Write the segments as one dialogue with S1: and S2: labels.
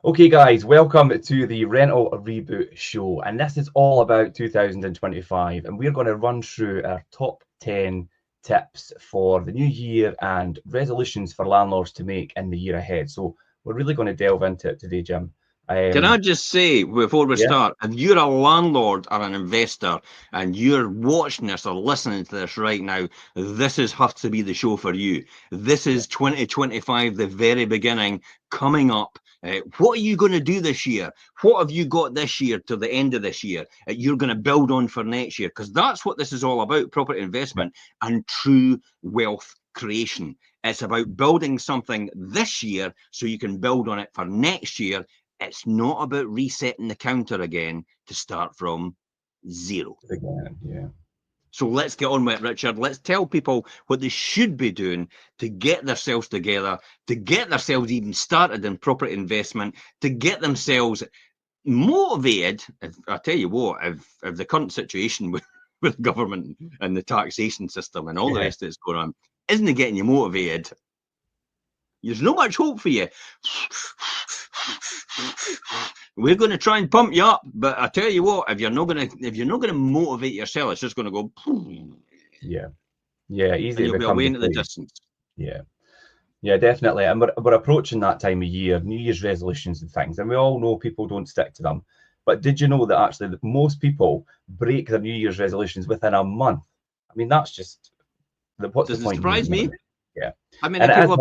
S1: Okay, guys, welcome to the Rental Reboot Show, and this is all about 2025, and we're going to run through our top 10 tips for the new year and resolutions for landlords to make in the year ahead. So we're really going to delve into it today, Jim.
S2: Can I just say, before we
S1: Yeah.
S2: start, if you're a landlord or an investor and you're watching this or listening to this right now, this has to be the show for you. This is 2025, the very beginning, coming up. What are you going to do this year? What have you got this year to the end of this year you're going to build on for next year? Because that's what this is all about, property investment and true wealth creation. It's about building something this year so you can build on it for next year. It's not about resetting the counter again to start from zero.
S1: Yeah.
S2: So let's get on with it, Richard. Let's tell people what they should be doing to get themselves together, to get themselves even started in property investment, to get themselves motivated. I tell you what, if the current situation with government and the taxation system and all the rest of it's going on isn't getting you motivated, there's not much hope for you. We're going to try and pump you up, but I tell you what, if you're not going to motivate yourself, it's just going to go.
S1: Easy.
S2: And you'll be away into the distance.
S1: Yeah, definitely. And we're approaching that time of year, New Year's resolutions and things, and we all know people don't stick to them. But did you know that actually that most people break their New Year's resolutions within a month? I mean, that's just what's the point?
S2: Doesn't surprise me.
S1: Yeah.
S2: I mean, people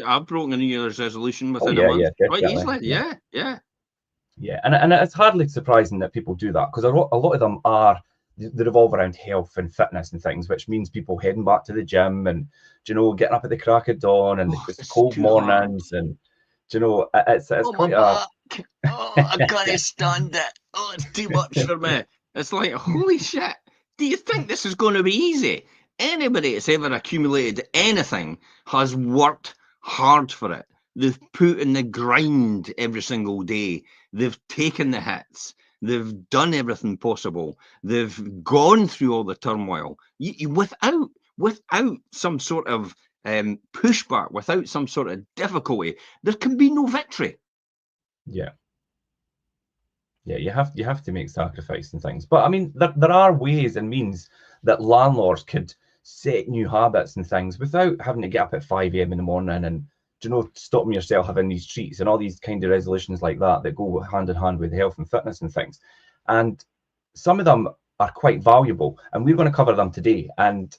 S2: have broken a New Year's resolution within a month quite easily. Yeah.
S1: And it's hardly surprising that people do that, because a lot of them they revolve around health and fitness and things, which means people heading back to the gym and, getting up at the crack of dawn and the cold mornings hard. And it's quite
S2: I can't stand it. Oh, it's too much for me. It's like, holy shit. Do you think this is going to be easy? Anybody that's ever accumulated anything has worked hard for it. They've put in the grind every single day. They've taken the hits. They've done everything possible. They've gone through all the turmoil. Without some sort of pushback, without some sort of difficulty, there can be no victory.
S1: Yeah, you have to make sacrifice and things. But I mean, there are ways and means that landlords could set new habits and things without having to get up at 5 a.m. in the morning and stopping yourself having these treats and all these kind of resolutions like that go hand in hand with health and fitness and things. And some of them are quite valuable, and we're going to cover them today. And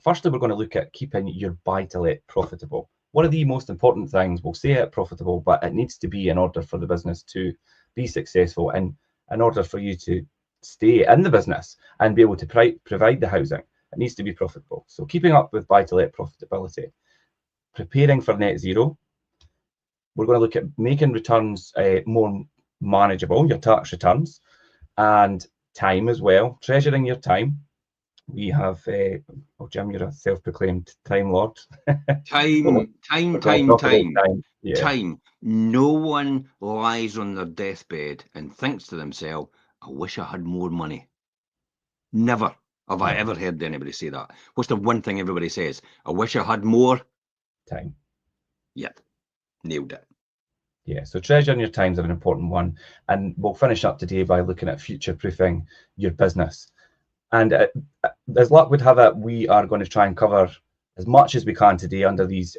S1: firstly, we're going to look at keeping your buy-to-let profitable. One of the most important things, we'll say it profitable, but it needs to be in order for the business to be successful, and in order for you to stay in the business and be able to provide the housing, it needs to be profitable. So keeping up with buy-to-let profitability, preparing for net zero. We're going to look at making returns more manageable, your tax returns, and time as well, treasuring your time. We have, Jim, you're a self-proclaimed time lord.
S2: Time. No one lies on their deathbed and thinks to themselves, I wish I had more money. Never have I ever heard anybody say that. What's the one thing everybody says? I wish I had more
S1: time.
S2: Yep, nailed it.
S1: Yeah, so treasuring your time is an important one. And we'll finish up today by looking at future-proofing your business. And as luck would have it, we are going to try and cover as much as we can today under these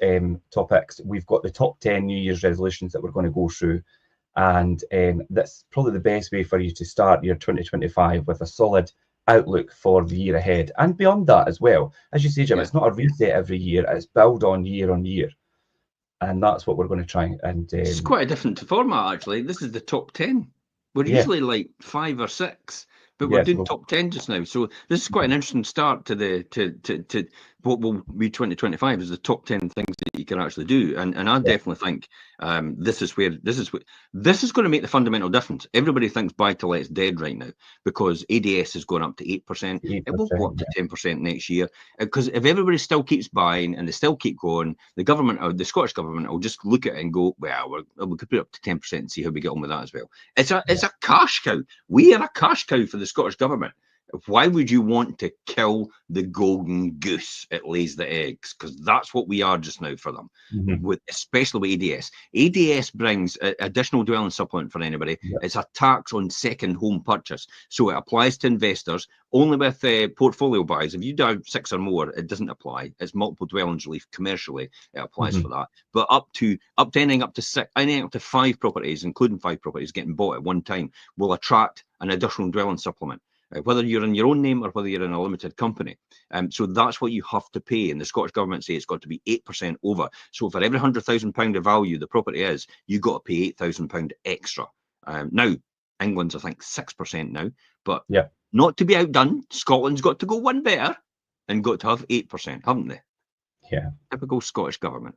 S1: topics. We've got the top 10 New Year's resolutions that we're going to go through. And that's probably the best way for you to start your 2025 with a solid outlook for the year ahead and beyond that as well. As you say, Jim, it's not a reset every year, it's build on year. And that's what we're going to try and...
S2: it's quite a different format, actually. This is the top 10. We're usually like 5 or 6. But we're doing top 10 just now. So this is quite an interesting start to what will be 2025 is the top 10 things that you can actually do. And I definitely think this is going to make the fundamental difference. Everybody thinks buy-to-let's dead right now because ADS is going up to 8%. It will go up to 10% next year. Because if everybody still keeps buying and they still keep going, the Scottish government will just look at it and go, well, we could put it up to 10% and see how we get on with that as well. It's a cash cow. We are a cash cow for the Scottish government. Why would you want to kill the golden goose? It lays the eggs, because that's what we are just now for them. Especially with ADS. ADS brings additional dwelling supplement for anybody.
S1: Yeah.
S2: It's a tax on second home purchase. So it applies to investors only with portfolio buys. If you do 6 or more, it doesn't apply. It's multiple dwellings relief commercially. It applies for that. But up to anything up to 5 properties, including 5 properties getting bought at one time, will attract an additional dwelling supplement. Whether you're in your own name or whether you're in a limited company. So that's what you have to pay. And the Scottish Government say it's got to be 8% over. So for every £100,000 of value the property is, you've got to pay £8,000 extra. Now, England's, I think, 6% now. But not to be outdone, Scotland's got to go one better and got to have 8%, haven't they?
S1: Yeah.
S2: Typical Scottish Government.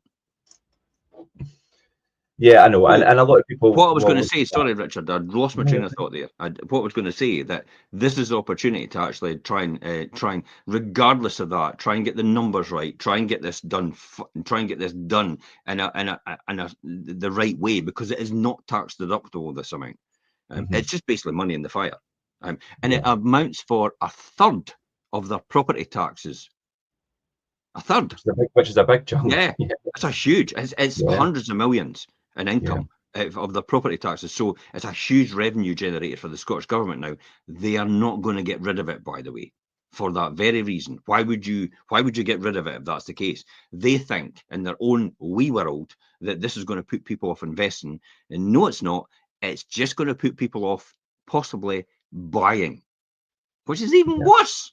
S1: Yeah, I know, and a lot of people.
S2: What I was going to say, sorry, Richard, I lost my train of thought there. What I was going to say, that this is the opportunity to actually try and, regardless of that, try and get the numbers right, try and get this done, in the right way, because it is not tax deductible, this amount. It's just basically money in the fire, and it amounts for a third of their property taxes. A third,
S1: which is a big chunk.
S2: Yeah, it's a huge. It's hundreds of millions in income of the property taxes. So it's a huge revenue generator for the Scottish Government now. They are not going to get rid of it, by the way, for that very reason. Why would you get rid of it if that's the case? They think in their own wee world that this is going to put people off investing. And no, it's not. It's just going to put people off possibly buying, which is even worse.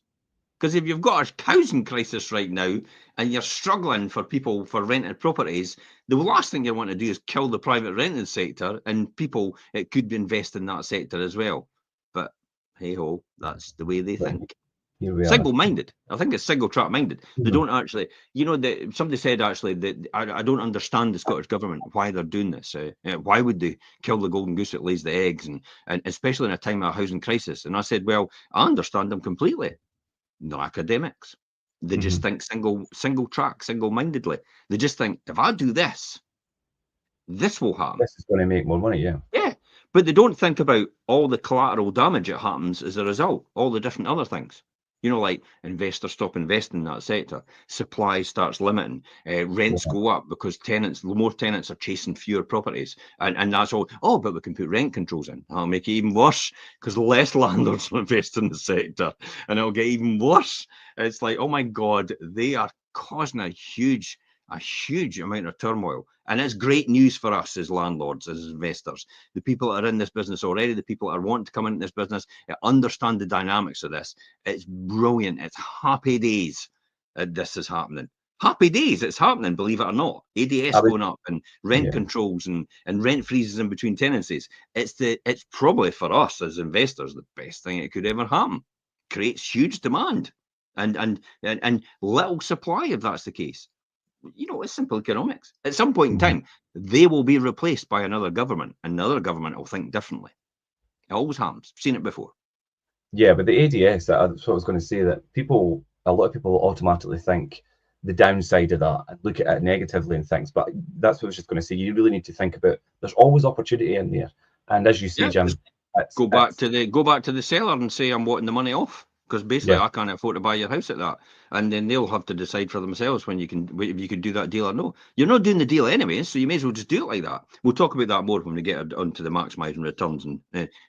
S2: Because if you've got a housing crisis right now and you're struggling for people for rented properties, the last thing you want to do is kill the private rented sector, and people, it could invest in that sector as well. But hey ho, that's the way they think. Single-minded. I think it's single-track-minded. They don't actually, somebody said actually that I don't understand the Scottish Government, why they're doing this. Why would they kill the golden goose that lays the eggs, and especially in a time of a housing crisis? And I said, well, I understand them completely. No academics. They just think single track, single-mindedly. They just think, if I do this, this will happen.
S1: This is going to make more money,
S2: Yeah. But they don't think about all the collateral damage that happens as a result, all the different other things. Like investors stop investing in that sector, supply starts limiting, rents go up because more tenants are chasing fewer properties, and that's all. Oh, but we can put rent controls in. That'll make it even worse because less landlords will invest in the sector, and it'll get even worse. It's like, oh my God, they are causing a huge amount of turmoil. And it's great news for us as landlords, as investors, the people that are in this business already, the people that are wanting to come into this business, understand the dynamics of this. It's brilliant. It's happy days that this is happening. Happy days, it's happening, believe it or not. ADS going up and rent controls and rent freezes in between tenancies. It's probably for us as investors the best thing it could ever happen. Creates huge demand and little supply if that's the case. It's simple economics. At some point in time, they will be replaced by another government, and another government will think differently. It always happens. I've seen it before.
S1: Yeah, but the ADS, that's what I was going to say, that a lot of people automatically think the downside of that, look at it negatively and things. But that's what I was just going to say. You really need to think about, there's always opportunity in there. And as you say, Jim,
S2: go back to the seller and say, I'm wanting the money off. Because basically, I can't afford to buy your house at that, and then they'll have to decide for themselves if you can do that deal or no. You're not doing the deal anyway, so you may as well just do it like that. We'll talk about that more when we get onto the maximising returns, and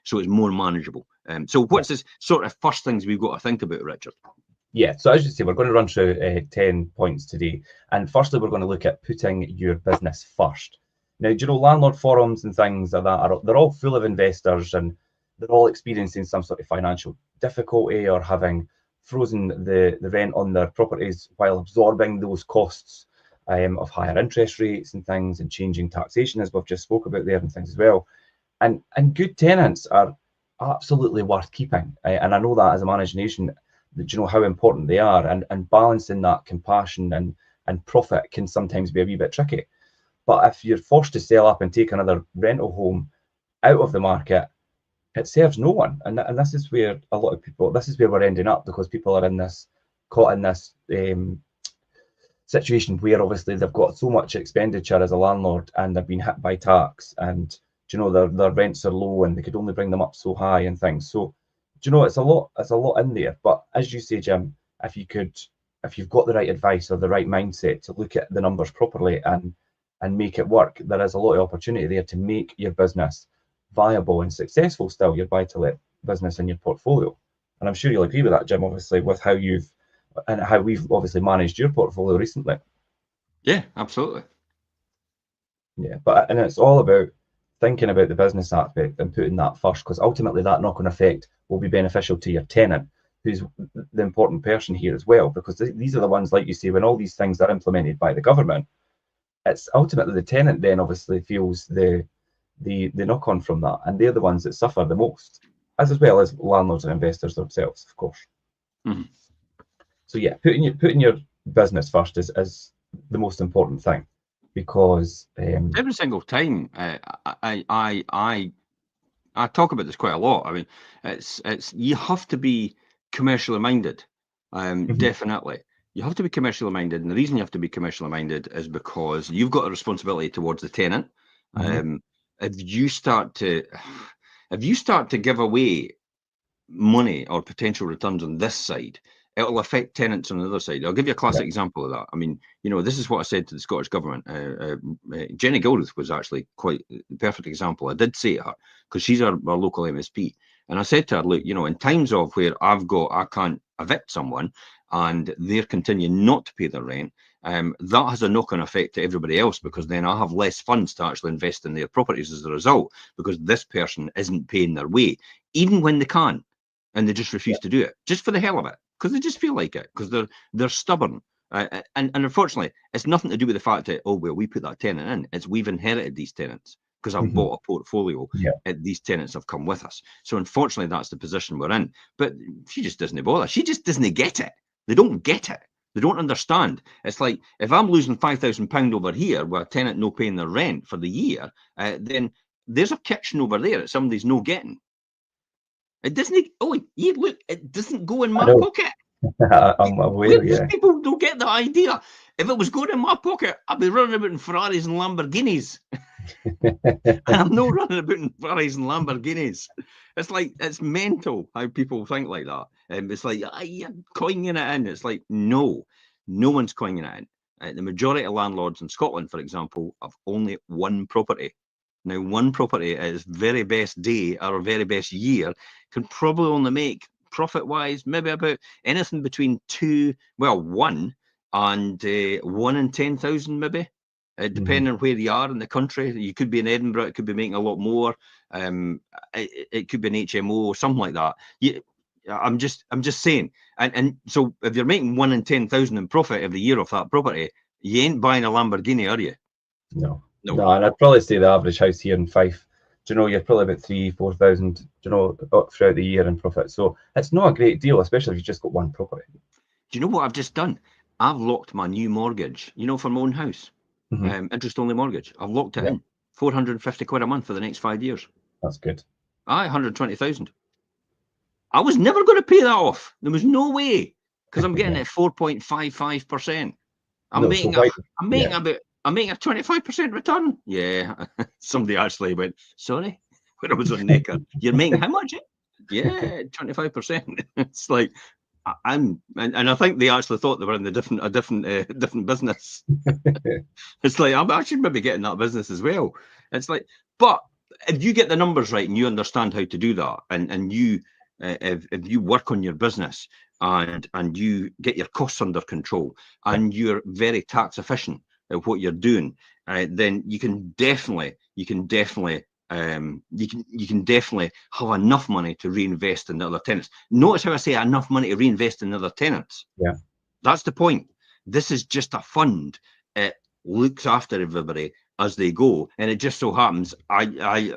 S2: so it's more manageable. So what's this sort of first things we've got to think about, Richard?
S1: Yeah, so as you say, we're going to run through 10 points today, and firstly, we're going to look at putting your business first. Now, landlord forums and things like that they're all full of investors, and they're all experiencing some sort of financial difficulty or having frozen the rent on their properties while absorbing those costs of higher interest rates and things, and changing taxation, as we've just spoke about there, and things as well. And good tenants are absolutely worth keeping. And I know that as a managing agent, how important they are, and balancing that compassion and profit can sometimes be a wee bit tricky. But if you're forced to sell up and take another rental home out of the market, it serves no one, and this is where a lot of people, this is where we're ending up, because people are caught in this situation where obviously they've got so much expenditure as a landlord, and they've been hit by tax, and their rents are low, and they could only bring them up so high and things. So you know, it's a lot in there. But as you say, Jim, if you've got the right advice or the right mindset to look at the numbers properly and make it work, there is a lot of opportunity there to make your business viable and successful still, your buy-to-let business in your portfolio. And I'm sure you'll agree with that, Jim, obviously, with how we've obviously managed your portfolio recently.
S2: Yeah, absolutely.
S1: Yeah, and it's all about thinking about the business aspect and putting that first, because ultimately that knock-on effect will be beneficial to your tenant, who's the important person here as well, because these are the ones, like you say, when all these things are implemented by the government, it's ultimately the tenant then obviously feels the knock-on from that, and they're the ones that suffer the most, as well as landlords and investors themselves, of course.
S2: Mm-hmm.
S1: So yeah, putting your business first is the most important thing, because
S2: every single time I talk about this quite a lot. I mean, it's you have to be commercially minded. Definitely, you have to be commercially minded, and the reason you have to be commercially minded is because you've got a responsibility towards the tenant. If you start to give away money or potential returns on this side, it'll affect tenants on the other side. I'll give you a classic example of that. I mean, you know, this is what I said to the Scottish Government. Jenny Gilruth was actually quite the perfect example. I did say to her, because she's our local MSP, and I said to her, look, you know, in times of where I can't evict someone and they're continuing not to pay their rent, that has a knock-on effect to everybody else, because then I have less funds to actually invest in their properties as a result, because this person isn't paying their way, even when they can. And they just refuse to do it, just for the hell of it, because they just feel like it, because they're stubborn. And unfortunately, it's nothing to do with the fact that, oh, well, we put that tenant in. It's we've inherited these tenants because I've bought a portfolio. These tenants have come with us. So unfortunately, that's the position we're in. But she just doesn't bother. She just doesn't get it. They don't get it. They don't understand. It's like, if I'm losing £5,000 over here with a tenant no paying their rent for the year, then there's a kitchen over there that somebody's no getting. It doesn't. Oh, you look! It doesn't go in my pocket.
S1: I'm aware.
S2: These people don't get the idea. If it was going in my pocket, I'd be running about in Ferraris and Lamborghinis. I'm not running about in Ferraris and Lamborghinis. It's like, it's mental how people think like that. It's like, you're coining it in. It's like, no one's coining it in. The majority of landlords in Scotland, for example, have only one property. Now, one property at its very best day or very best year can probably only make, profit-wise, maybe about anything between one and 1 in 10,000, maybe, depending on where you are in the country. You could be in Edinburgh, it could be making a lot more. It could be an HMO, something like that. I'm just saying. And so if you're making 1 in 10,000 in profit every year off that property, you ain't buying a Lamborghini, are you?
S1: No, and I'd probably say the average house here in Fife, do you know, you're probably about 3,000-4,000, do you know, throughout the year in profit. So it's not a great deal, especially if you've just got one property.
S2: Do you know what I've just done? I've locked my new mortgage, you know, for my own house, interest-only mortgage. I've locked it in, 450 quid a month for the next 5 years.
S1: That's good.
S2: 120,000. I was never going to pay that off. There was no way, because I'm getting it 4.55%. I'm making a 25% return. Yeah. Somebody actually went, sorry, when I was on Necker, you're making how much? Yeah, 25%. It's like, and I think they actually thought they were in a different business. It's like, I should maybe get in that business as well. It's like, but if you get the numbers right and you understand how to do that, and you if you work on your business and you get your costs under control and you're very tax efficient at what you're doing, then you can definitely have enough money to reinvest in the other tenants. Notice how I say enough money to reinvest in other tenants.
S1: Yeah,
S2: that's the point. This is just a fund. It looks after everybody as they go, and it just so happens I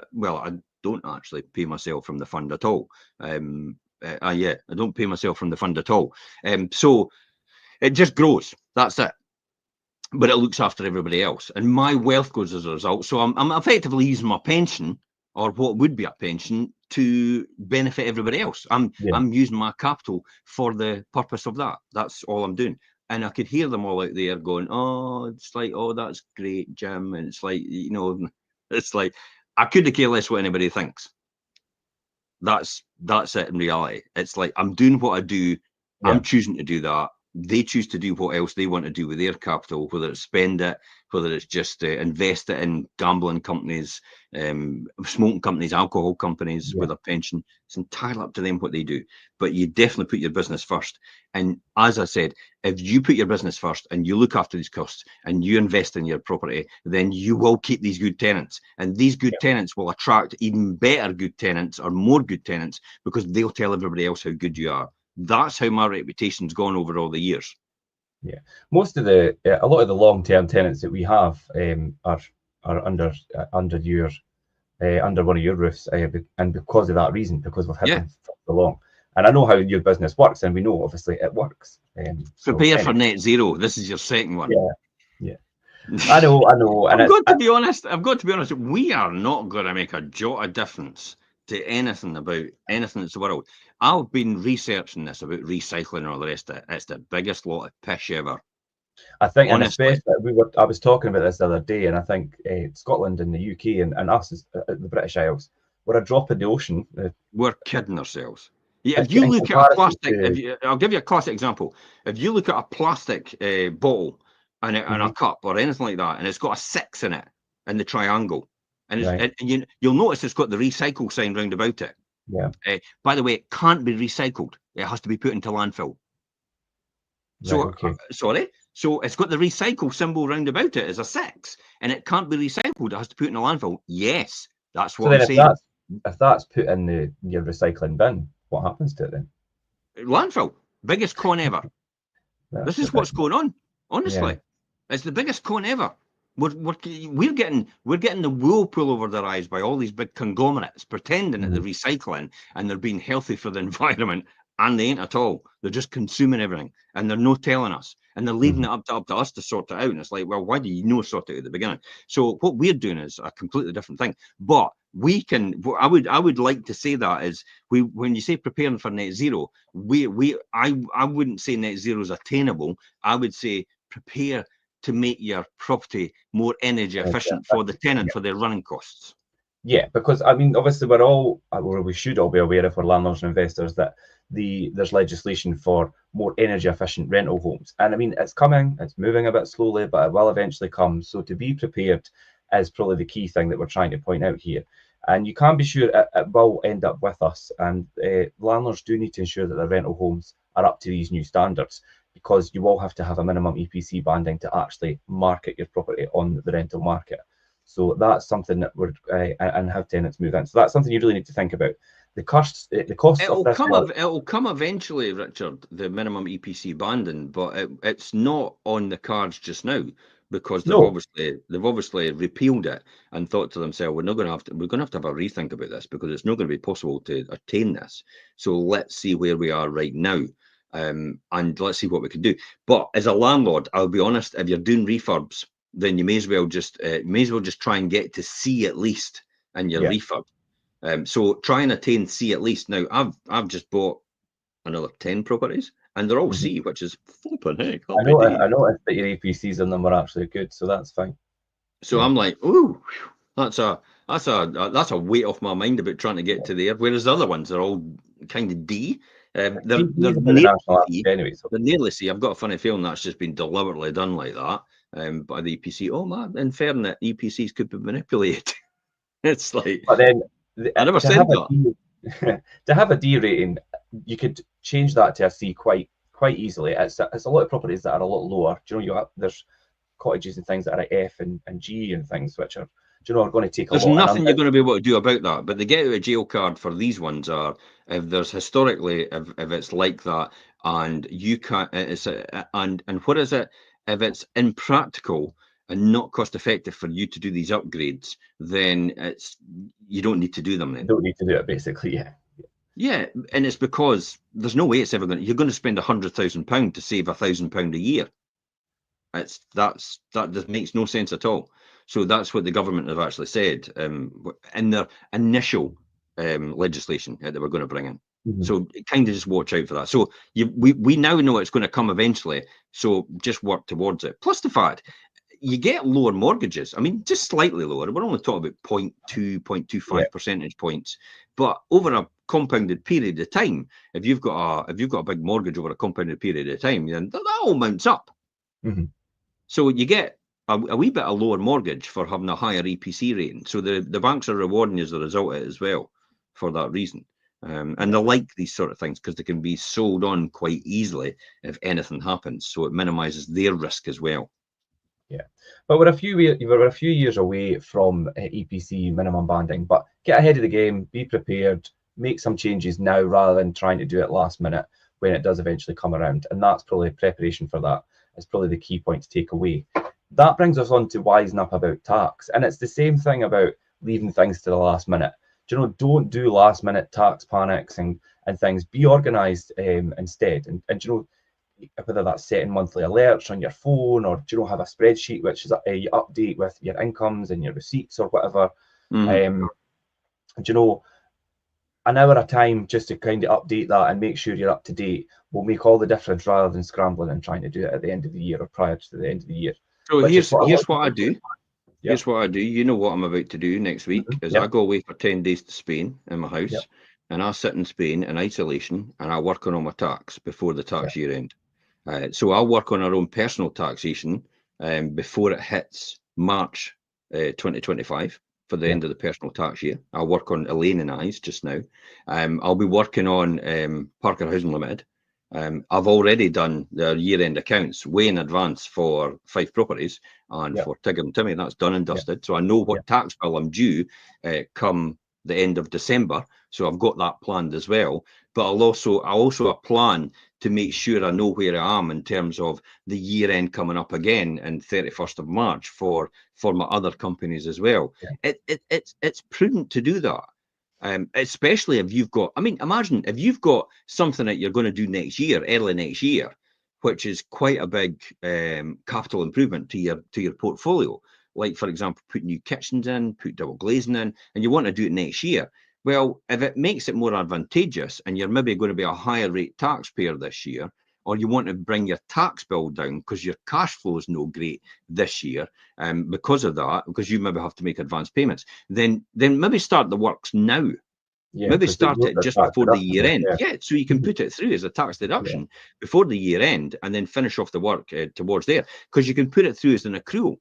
S2: don't actually pay myself from the fund at all. I don't pay myself from the fund at all. So it just grows. That's it. But it looks after everybody else, and my wealth grows as a result. So I'm effectively using my pension, or what would be a pension, to benefit everybody else. I'm using my capital for the purpose of that. That's all I'm doing. And I could hear them all out there going, oh, it's like, oh, that's great, Jim. And it's like, you know, it's like, I couldn't care less what anybody thinks. That's it in reality. It's like, I'm doing what I do. I'm choosing to do that. They choose to do what else they want to do with their capital, whether it's spend it, whether it's just invest it in gambling companies, smoking companies, alcohol companies with a pension. It's entirely up to them what they do. But you definitely put your business first. And as I said, if you put your business first and you look after these costs and you invest in your property, then you will keep these good tenants. And these good tenants will attract even better good tenants or more good tenants because they'll tell everybody else how good you are. That's how my reputation's gone over all the years.
S1: Yeah, most of a lot of the long-term tenants that we have are under your under one of your roofs, and because of that reason, because we've had them for so long. And I know how your business works, and we know obviously it works.
S2: Prepare for net zero. This is your second one.
S1: Yeah. I know. And
S2: I've got to be honest. We are not going to make a jot of difference to anything about anything in the world. I've been researching this about recycling and all the rest of it. It's the biggest lot of pish ever.
S1: I think, honestly. And especially I was talking about this the other day, and I think Scotland and the UK and us, the British Isles, we're a drop in the ocean.
S2: We're kidding ourselves. Yeah, if you look at a plastic, I'll give you a classic example. If you look at a plastic bottle and a cup or anything like that, and it's got a 6 in it in the triangle, and you'll notice it's got the recycle sign round about it.
S1: Yeah.
S2: By the way, it can't be recycled. It has to be put into landfill. So, sorry. So it's got the recycle symbol round about it as a 6, and it can't be recycled. It has to put in a landfill. Yes, that's what I'm saying.
S1: If that's put in your recycling bin, what happens to it then?
S2: Landfill. Biggest con ever. This is what's going on. Honestly, it's the biggest con ever. We're getting the wool pulled over their eyes by all these big conglomerates pretending that they're recycling and they're being healthy for the environment, and they ain't at all. They're just consuming everything, and they're not telling us, and they're leaving it up to us to sort it out. And it's like, well, why do you not sort it out at the beginning? So what we're doing is a completely different thing. But we can. I would like to say that is when you say preparing for net zero, I wouldn't say net zero is attainable. I would say prepare to make your property more energy efficient for the tenant for their running costs.
S1: Yeah, because I mean, obviously, we should all be aware of, for landlords and investors, that there's legislation for more energy efficient rental homes, and I mean, it's coming, it's moving a bit slowly, but it will eventually come. So to be prepared is probably the key thing that we're trying to point out here. And you can be sure it will end up with us. And landlords do need to ensure that their rental homes are up to these new standards, because you will have to have a minimum EPC banding to actually market your property on the rental market. So that's something that and have tenants move in. So that's something you really need to think about. The costs of this.
S2: It'll come eventually, Richard, the minimum EPC banding, but it's not on the cards just now, because they've obviously repealed it and thought to themselves, we're going to have to have a rethink about this, because it's not going to be possible to attain this. So let's see where we are right now. And let's see what we can do. But as a landlord, I'll be honest, if you're doing refurbs, then you may as well just try and get to C at least in your refurb. So try and attain C at least. Now I've just bought another 10 properties, and they're all C, which is flipping heck.
S1: I noticed that your EPCs on them were actually good, so that's fine.
S2: So I'm like, ooh, that's a weight off my mind about trying to get to there. Whereas the other ones are all kind of D. They're nearly C. I've got a funny feeling that's just been deliberately done like that by the EPC. Oh man, in fairness, EPCs could be manipulated. It's like,
S1: but then
S2: I never said that.
S1: To have a D rating, you could change that to a C quite easily. It's a lot of properties that are a lot lower. Do you know, there's cottages and things that are at F and G and things, which are, are going to take a lot.
S2: There's nothing you're going to be able to do about that. But the get out of jail card for these ones are, if there's historically, if it's like that, and you can't, and what is it? If it's impractical and not cost effective for you to do these upgrades, then you don't need to do them. Then
S1: you don't need to do it, basically.
S2: Yeah, and it's because there's no way it's ever you're going to spend £100,000 to save £1,000 a year. That makes no sense at all. So that's what the government have actually said in their initial legislation that we're going to bring in. So kind of just watch out for that. So we now know it's going to come eventually. So just work towards it. Plus the fact you get lower mortgages. I mean, just slightly lower. We're only talking about 0.2, 0.25 percentage points. But over compounded period of time, if you've got a big mortgage over a compounded period of time, then that all mounts up.
S1: Mm-hmm.
S2: So you get a wee bit of lower mortgage for having a higher EPC rating. So the banks are rewarding you as a result of it as well for that reason. And they like these sort of things because they can be sold on quite easily if anything happens. So it minimises their risk as well.
S1: Yeah, but we're a few years away from EPC minimum banding. But get ahead of the game, be prepared, make some changes now rather than trying to do it last minute when it does eventually come around. And that's probably preparation for that. Is probably the key point to take away. That brings us on to wisen up about tax, and it's the same thing about leaving things to the last minute. Do you know? Don't do last minute tax panics and things. Be organised instead, and you know, whether that's setting monthly alerts on your phone or do you know have a spreadsheet which is you update with your incomes and your receipts or whatever. Do you know, an hour at a time just to kind of update that and make sure you're up to date will make all the difference rather than scrambling and trying to do it at the end of the year or prior to the end of the year.
S2: So here's what I do.
S1: Yep.
S2: Here's what I do. You know what I'm about to do next week is I go away for 10 days to Spain in my house, and I sit in Spain in isolation and I work on all my tax before the tax year end. So I'll work on our own personal taxation before it hits March 2025 for the end of the personal tax year. I'll work on Elaine and I's just now. I'll be working on Parker Housing Limited. I've already done the year-end accounts way in advance for 5 properties and for Tigger and Timmy. That's done and dusted. So I know what tax bill I'm due come the end of December. So I've got that planned as well. But I also a plan to make sure I know where I am in terms of the year end coming up again in 31st of March for my other companies as well. It's prudent to do that. Especially if you've got, I mean, imagine if you've got something that you're going to do next year, early next year, which is quite a big capital improvement to your portfolio. Like, for example, put new kitchens in, put double glazing in, and you want to do it next year. Well, if it makes it more advantageous and you're maybe going to be a higher rate taxpayer this year, or you want to bring your tax bill down because your cash flow is no great this year, because of that, because you maybe have to make advance payments, then maybe start the works now. Maybe start it just before the year end. So you can put it through as a tax deduction before the year end and then finish off the work towards there, because you can put it through as an accrual.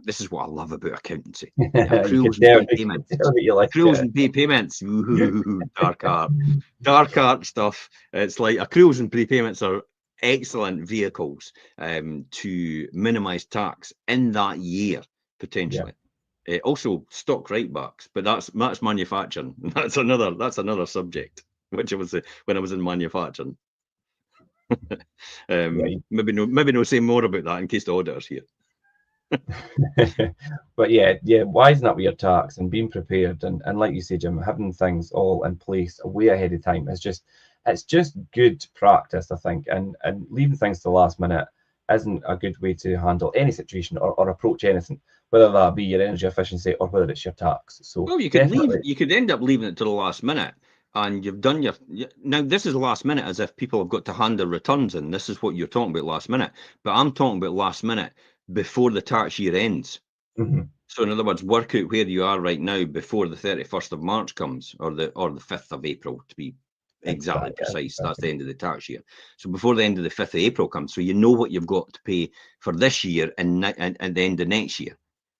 S2: This is what I love about accountancy. Accruals and pay payments. Accruals and pay payments. Ooh, dark art stuff. It's like accruals and prepayments are excellent vehicles to minimize tax in that year potentially. Also stock write-backs, but that's manufacturing. That's another subject, which I was when I was in manufacturing. Maybe no say more about that in case the auditor's here.
S1: But wisen up with your tax and being prepared, and like you say, Jim, having things all in place way ahead of time is just good practice, I think, and leaving things to the last minute isn't a good way to handle any situation or approach anything, whether that be your energy efficiency or whether it's your tax. So
S2: well, you could end up leaving it to the last minute, and you've done now this is last minute as if people have got to hand their returns in. This is what you're talking about, last minute, but I'm talking about last minute before the tax year ends. So in other words, work out where you are right now before the 31st of March comes, or the 5th of April to be exactly precise. That's the end of the tax year. So before the end of the 5th of April comes, so you know what you've got to pay for this year and at the end of next year.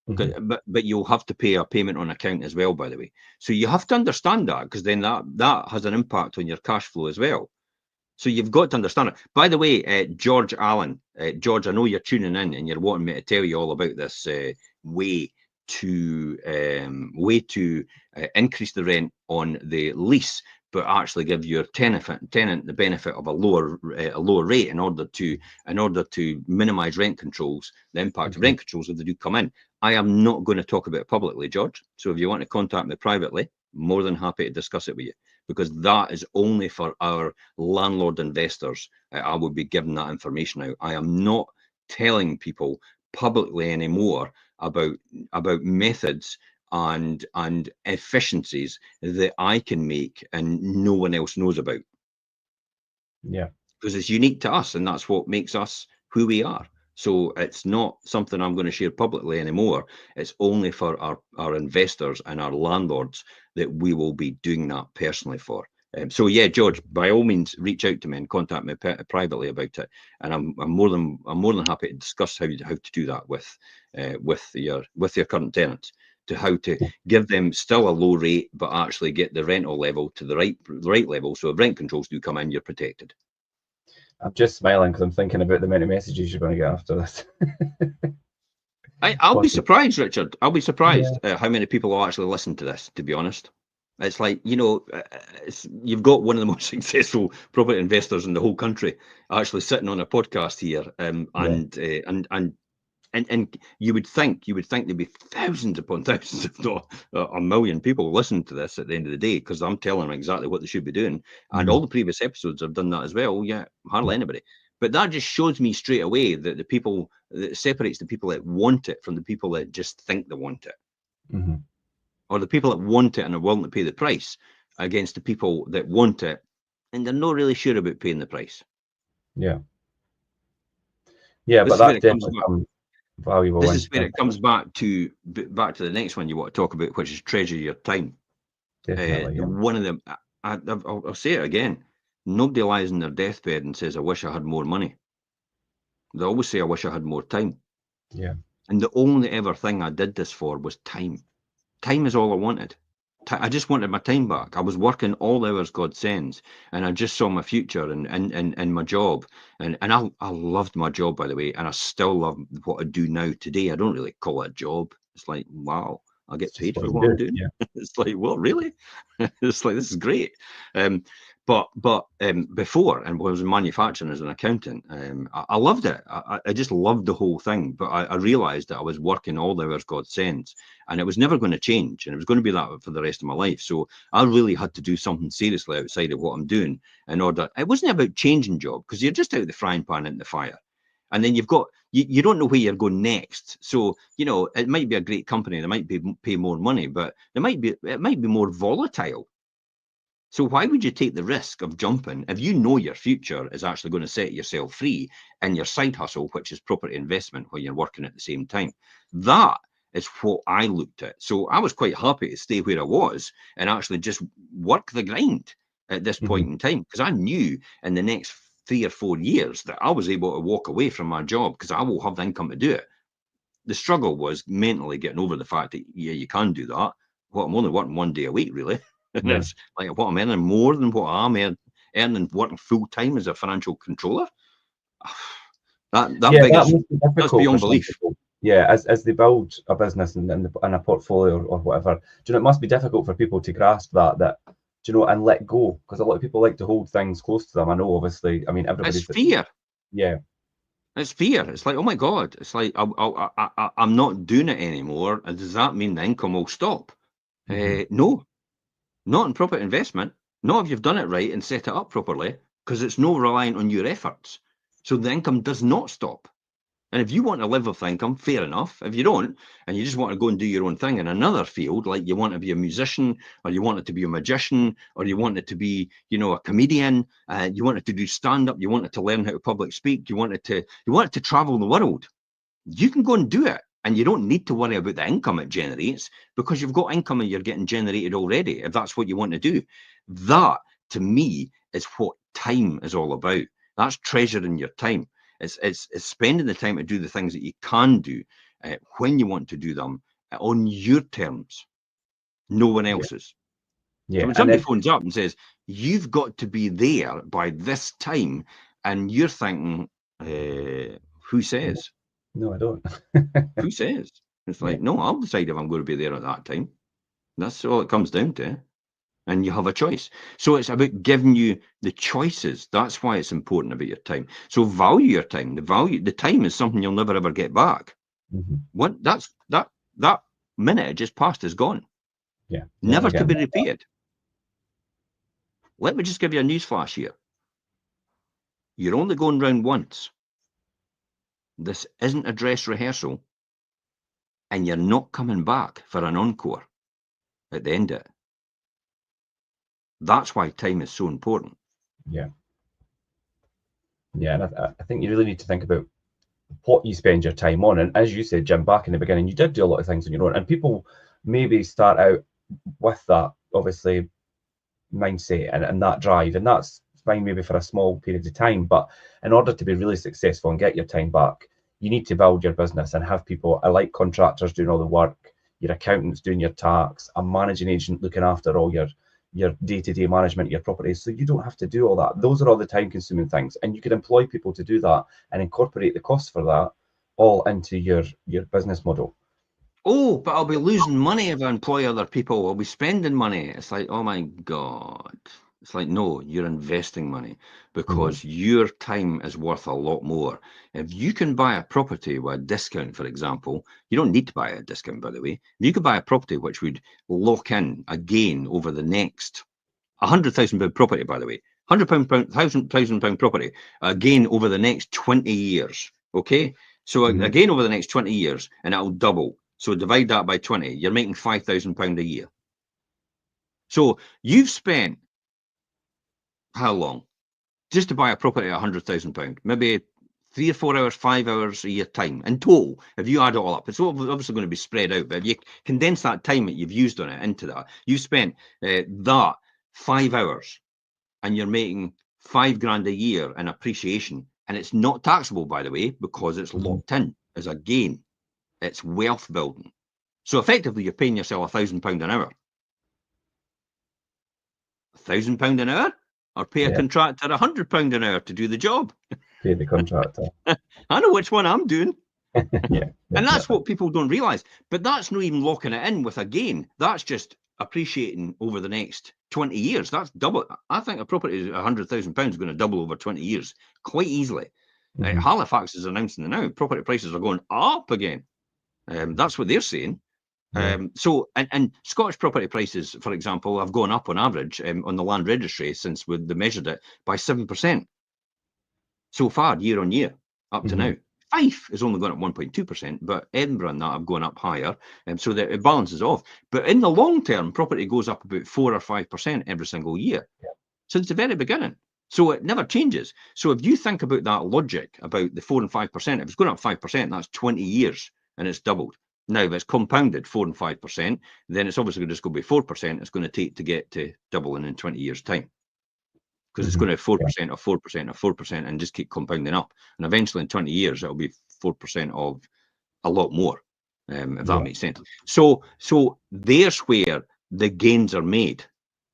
S2: But you'll have to pay a payment on account as well, by the way. So you have to understand that, because then that has an impact on your cash flow as well. So you've got to understand it. By the way, George Allen, George, I know you're tuning in and you're wanting me to tell you all about this way to increase the rent on the lease, but actually give your tenant the benefit of a lower rate in order to minimize rent controls, the impact of rent controls if they do come in. I am not going to talk about it publicly, George. So if you want to contact me privately, more than happy to discuss it with you, because that is only for our landlord investors. I would be giving that information out. I am not telling people publicly anymore about methods and efficiencies that I can make and no one else knows about. Because it's unique to us, and that's what makes us who we are. So it's not something I'm going to share publicly anymore. It's only for our investors and our landlords that we will be doing that personally for. So yeah, George, by all means, reach out to me and contact me privately about it, and I'm more than happy to discuss how to do that with your current tenants, to how to give them still a low rate, but actually get the rental level to the right level, so if rent controls do come in, you're protected.
S1: I'm just smiling because I'm thinking about the amount of messages you're going to get after this.
S2: I'll be surprised, Richard. I'll be surprised
S1: Yeah.
S2: how many people will actually listen to this, to be honest. It's like, you've got one of the most successful property investors in the whole country actually sitting on a podcast here, and you would think there'd be thousands upon thousands, if not a million people listening to this at the end of the day, because I'm telling them exactly what they should be doing. And all the previous episodes have done that as well. Yeah, hardly anybody. But that just shows me straight away that that separates the people that want it from the people that just think they want it. Or the people that want it and are willing to pay the price, against the people that want it and they're not really sure about paying the price.
S1: Yeah,
S2: This
S1: but
S2: is where
S1: that
S2: it comes
S1: definitely
S2: back.
S1: comes valuable.
S2: This is where it comes back to the next one you want to talk about, which is treasure your time.
S1: Definitely, yeah.
S2: One of them, I'll say it again. Nobody lies in their deathbed and says, "I wish I had more money." They always say, "I wish I had more time."
S1: Yeah.
S2: And the only ever thing I did this for was time. Time is all I wanted. I just wanted my time back. I was working all the hours God sends, and I just saw my future and my job. And I loved my job, by the way, and I still love what I do now today. I don't really call it a job. It's like, wow, I
S1: It's
S2: get
S1: just
S2: paid
S1: what
S2: for
S1: you
S2: what I'm
S1: do.
S2: doing.
S1: Yeah.
S2: It's like, well, really? It's like, this is great. But before, and when I was in manufacturing as an accountant, I loved it. I just loved the whole thing. But I realized that I was working all the hours God sends, and it was never going to change, and it was going to be that for the rest of my life. So I really had to do something seriously outside of what I'm doing in order. It wasn't about changing job, because you're just out of the frying pan into the fire, and then you've got you don't know where you're going next. So it might be a great company, they might pay more money, but it might be more volatile. So why would you take the risk of jumping if you know your future is actually going to set yourself free in your side hustle, which is property investment, while you're working at the same time? That is what I looked at. So I was quite happy to stay where I was and actually just work the grind at this point in time, because I knew in the next 3 or 4 years that I was able to walk away from my job because I will have the income to do it. The struggle was mentally getting over the fact that, yeah, you can do that. Well, I'm only working 1 day a week, really. And
S1: Yeah.
S2: it's like, what I'm earning more than what I'm earning working full time as a financial controller. That
S1: Yeah, that
S2: figure's
S1: must be
S2: that's
S1: difficult for
S2: beyond
S1: some
S2: belief.
S1: people. Yeah, as they build a business and a portfolio or whatever, do you know, it must be difficult for people to grasp that, do you know, and let go, because a lot of people like to hold things close to them. I know, obviously, I mean,
S2: It's
S1: everybody's,
S2: fear.
S1: yeah,
S2: It's fear. It's like, oh my God. It's like, I'm not doing it anymore. And does that mean the income will stop? No, not in property investment. Not if you've done it right and set it up properly, because it's no reliant on your efforts. So the income does not stop. And if you want to live off income, fair enough. If you don't, and you just want to go and do your own thing in another field, like you want to be a musician, or you want it to be a magician, or you want it to be, a comedian, you want it to do stand up, you want it to learn how to public speak, you want it to travel the world, you can go and do it. And you don't need to worry about the income it generates, because you've got income and you're getting generated already, if that's what you want to do. That, to me, is what time is all about. That's treasuring your time. It's spending the time to do the things that you can do when you want to do them on your terms, no one
S1: yeah,
S2: else's. So
S1: yeah.
S2: when
S1: And
S2: somebody
S1: then,
S2: phones up and says, "You've got to be there by this time," and you're thinking, who says?
S1: no, I don't.
S2: Who says? It's
S1: Yeah,
S2: like, no, I'll decide if I'm going to be there at that time. That's all it comes down to. And you have a choice. So it's about giving you the choices. That's why it's important about your time. So value your time. The time is something you'll never ever get back. That minute it just passed is gone,
S1: yeah, yeah. I
S2: never to
S1: get
S2: be
S1: that.
S2: repeated. Let me just give you a news flash here. You're only going round once. This isn't a dress rehearsal, and you're not coming back for an encore at the end of it. That's why time is so important.
S1: Yeah, yeah. And I think you really need to think about what you spend your time on. And as you said, Jim, back in the beginning, you did do a lot of things on your own, and people maybe start out with that, obviously, mindset and that drive, and that's fine maybe for a small period of time. But in order to be really successful and get your time back, you need to build your business and have people, like contractors doing all the work, your accountants doing your tax, a managing agent looking after all your day-to-day management of your properties, so you don't have to do all that. Those are all the time-consuming things, and you could employ people to do that and incorporate the costs for that all into your business model.
S2: Oh, but I'll be losing money if I employ other people. I'll be spending money. It's like, oh my God. It's like, no, you're investing money because your time is worth a lot more. If you can buy a property with a discount, for example, you don't need to buy a discount, by the way. If you could buy a property which would lock in a gain over the next £100,000 property, by the way, £100,000 property, a gain over the next 20 years. Okay. So a gain over the next 20 years, and it'll double. So divide that by 20, you're making £5,000 a year. So you've spent how long just to buy a property at £100,000? Maybe 3 or 4 hours, 5 hours a year time in total. If you add it all up, it's obviously going to be spread out. But if you condense that time that you've used on it into that, you spent that 5 hours, and you're making £5,000 a year in appreciation, and it's not taxable, by the way, because it's locked in as a gain. It's wealth building. So effectively, you're paying yourself £1,000 an hour. £1,000 an hour, or pay a contractor £100 an hour to do the job.
S1: Pay the contractor.
S2: I know which one I'm doing.
S1: And
S2: that's what people don't realise. But that's not even locking it in with a gain. That's just appreciating over the next 20 years. That's double. I think a property is £100,000 is going to double over 20 years quite easily. Halifax is announcing now property prices are going up again. That's what they're saying. So, and Scottish property prices, for example, have gone up on average on the land registry since they measured it by 7% so far, year on year, up to now. Fife has only gone up 1.2%, but Edinburgh and that have gone up higher, so that it balances off. But in the long term, property goes up about 4 or 5% every single year since the very beginning. So it never changes. So if you think about that logic about the 4 and 5%, if it's going up 5%, that's 20 years and it's doubled. Now, if it's compounded 4 and 5%, then it's obviously going to just go by 4%. It's going to take to get to doubling in 20 years' time. Because it's going to have 4% or 4% or 4% and just keep compounding up. And eventually in 20 years, it'll be 4% of a lot more, if that makes sense. So there's where the gains are made.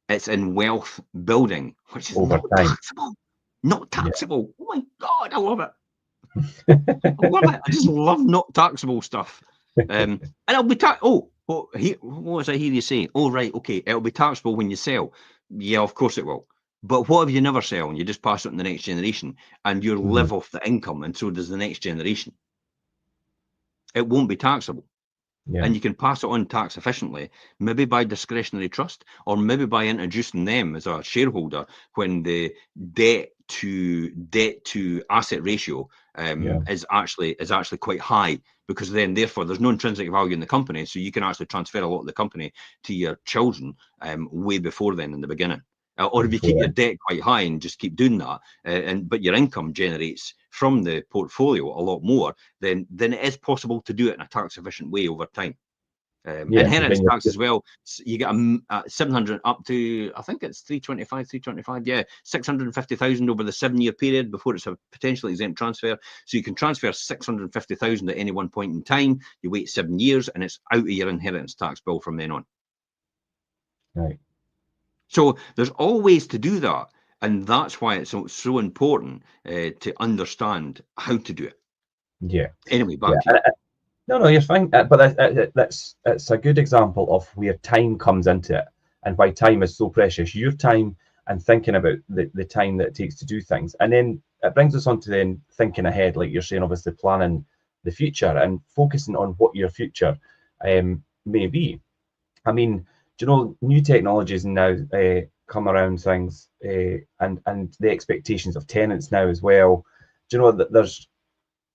S2: It's in wealth building, which is not taxable. Not taxable. Oh my God, I love it. I love it. I just love not taxable stuff. And it'll be what was I hear you say? Oh, right, okay. It'll be taxable when you sell. Yeah, of course it will. But what if you never sell and you just pass it on to the next generation and you live off the income, and so does the next generation? It won't be taxable. And you can pass it on tax efficiently, maybe by discretionary trust, or maybe by introducing them as a shareholder when the debt to asset ratio is actually quite high, because then therefore there's no intrinsic value in the company, so you can actually transfer a lot of the company to your children way before then in the beginning. Or if you keep your debt quite high and just keep doing that, but your income generates from the portfolio a lot more, then it is possible to do it in a tax efficient way over time. Inheritance tax as well, you get a 700 up to, I think it's 325, 650,000 over the 7-year period before it's a potentially exempt transfer. So you can transfer 650,000 at any one point in time. You wait 7 years and it's out of your inheritance tax bill from then on.
S1: Right.
S2: So there's all ways to do that, and that's why it's so important to understand how to do it.
S1: Yeah.
S2: Anyway, back to you.
S1: No, you're fine. But it's a good example of where time comes into it, and why time is so precious. Your time and thinking about the time that it takes to do things, and then it brings us on to then thinking ahead, like you're saying, obviously planning the future and focusing on what your future may be. I mean, do you know, new technologies now come around things, and the expectations of tenants now as well. Do you know that